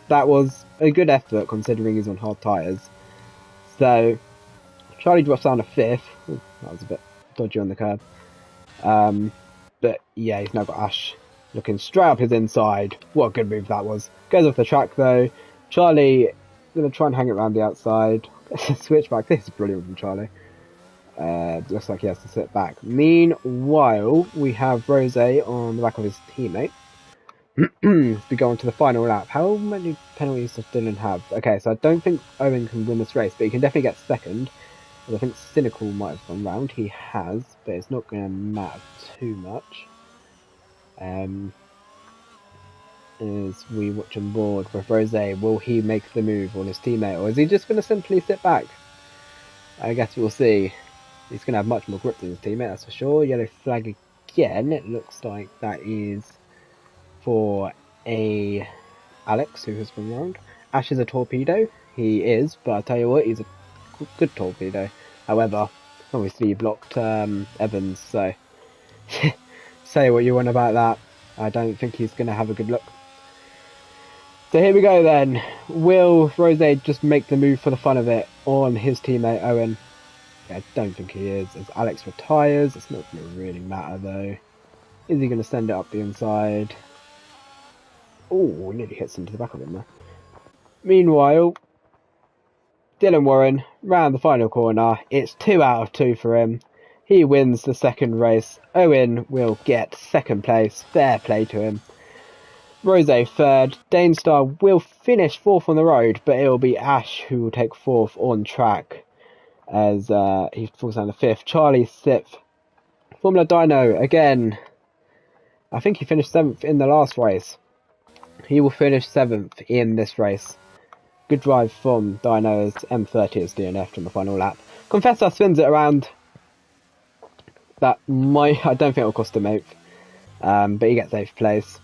That was a good effort considering he's on hard tyres. So, Charlie drops down to 5th. Ooh, that was a bit dodgy on the curb. But yeah, he's now got Ash looking straight up his inside. What a good move that was. Goes off the track though. Charlie going to try and hang it around the outside. Switch back. This is brilliant from Charlie. Looks like he has to sit back. Meanwhile, we have Rose on the back of his teammate. We go on to the final lap. How many penalties does Dylan have? Okay, so I don't think Owen can win this race, but he can definitely get second. I think Cynical might have gone round. He has, but it's not going to matter too much. As we watch on board with Rose, will he make the move on his teammate, or is he just going to simply sit back? I guess we'll see. He's going to have much more grip than his teammate, that's for sure. Yellow flag again. It looks like that is for a Alex who has gone round. Ash is a torpedo. He is, but I tell you what, he's a good torpedo. However, obviously he blocked Evans, so say what you want about that. I don't think he's going to have a good look. So here we go then. Will Rose just make the move for the fun of it on his teammate Owen? Yeah, I don't think he is. As Alex retires, it's not going to really matter though. Is he going to send it up the inside? Oh, nearly hits into the back of him there. Meanwhile, Dylan Warren round the final corner. It's 2 out of 2 for him. He wins the second race. Owen will get second place. Fair play to him. Rose third. Damestar will finish 4th on the road, but it will be Ash who will take 4th on track as he falls down to 5th. Charlie 6th. Formula Dino again. I think he finished 7th in the last race. He will finish 7th in this race. Good drive from Dino as M30 is DNF'd on the final lap. Confessor spins it around. That might, I don't think it'll cost him 8th. But he gets 8th place.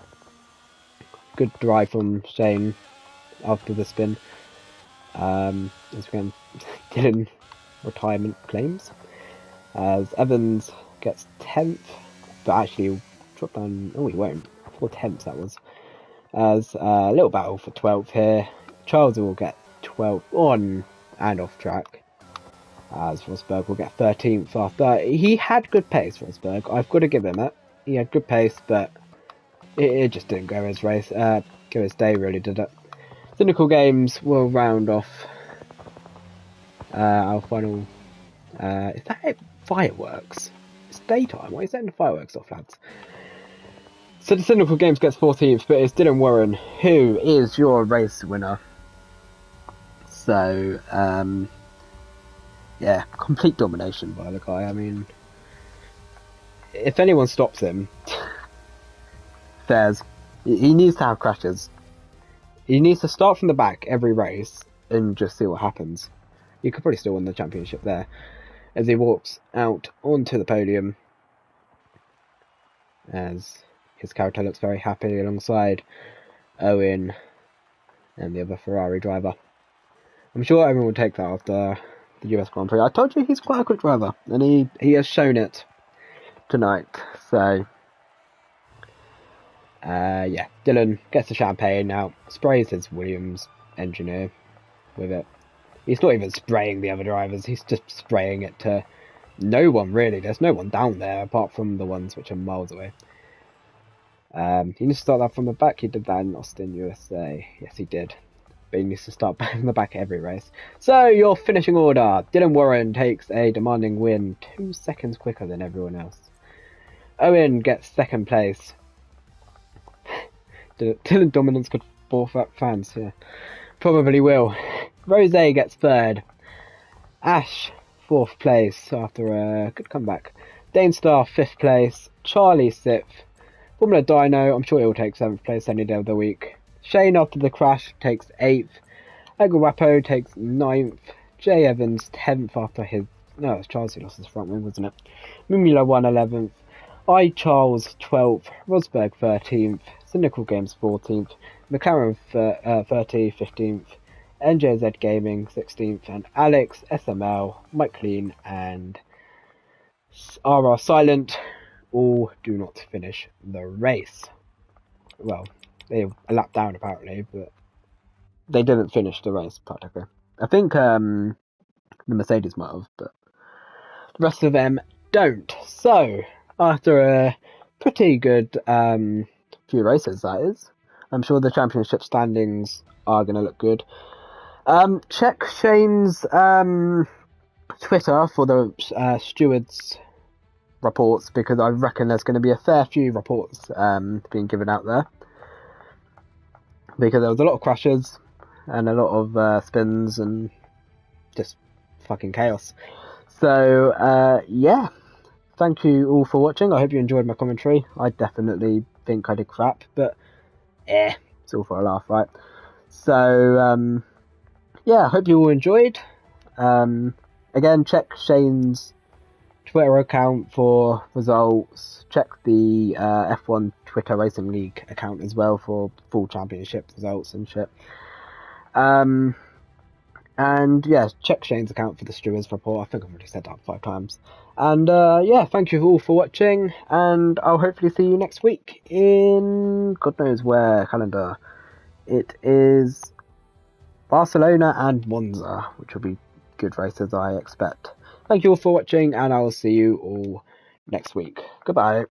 Good drive from Shane after the spin. As again, Dylan retirement claims. As Evans gets 10th, but actually he'll drop down. Oh, he won't. 4 tenths that was. As a little battle for 12th here. Charles will get 12th on and off track. As Rosberg will get 13th after. He had good pace, Rosberg. I've got to give him it. He had good pace, but it just didn't go his race. Go his day, really, did it. Cynical Games will round off our final. Is that it? Fireworks? It's daytime. Why is that in the fireworks off, lads? So the Cynical Games gets 14th, but it's Dylan Warren who is your race winner. So, yeah, complete domination by the guy. I mean, if anyone stops him, he needs to have crashes. He needs to start from the back every race and just see what happens. He could probably still win the championship there. As he walks out onto the podium, as his character looks very happy alongside Owen and the other Ferrari driver. I'm sure everyone will take that after the US Grand Prix. I told you he's quite a quick driver, and he has shown it tonight. So, yeah, Dylan gets the champagne out, sprays his Williams engineer with it. He's not even spraying the other drivers, he's just spraying it to no one, really. There's no one down there apart from the ones which are miles away. He needs to start that from the back. He did that in Austin, USA. Yes, he did. But he needs to start from the back every race. So, your finishing order. Dylan Warren takes a demanding win, 2 seconds quicker than everyone else. Owen gets second place. Dylan dominance could forfeit fans, yeah. Probably will. Rose gets third. Ash, 4th place after a good comeback. Danestar, 5th place. Charlie, 6th. Formula Dino, I'm sure he'll take 7th place any day of the week. Shane, after the crash, takes 8th. Aguapo takes 9th. Jay Evans, 10th after his... No, it was Charles who lost his front wing, wasn't it? Mumula won 11th. I, Charles, 12th. Rosberg, 13th. Cynical Games, 14th. McLaren, 30th, 15th. NJZ Gaming, 16th. And Alex, SML, Mike Clean, and RR Silent all do not finish the race. Well, they were a lap down apparently, but they didn't finish the race practically. I think the Mercedes might have, but the rest of them don't. So, after a pretty good few races, that is, I'm sure the championship standings are going to look good. Check Shane's Twitter for the stewards reports, because I reckon there's going to be a fair few reports being given out there, because there was a lot of crashes and a lot of spins and just fucking chaos. So yeah, thank you all for watching. I hope you enjoyed my commentary. I definitely think I did crap, but it's all for a laugh, right? So yeah, I hope you all enjoyed. Again, check Shane's Twitter account for results. Check the F1 Twitter Racing League account as well for full championship results and shit. And yeah, check Shane's account for the stewards report. I think I've already said that 5 times. And yeah, thank you all for watching, and I'll hopefully see you next week in God knows where calendar. It is Barcelona and Monza, which will be good races, I expect. Thank you all for watching, and I will see you all next week. Goodbye.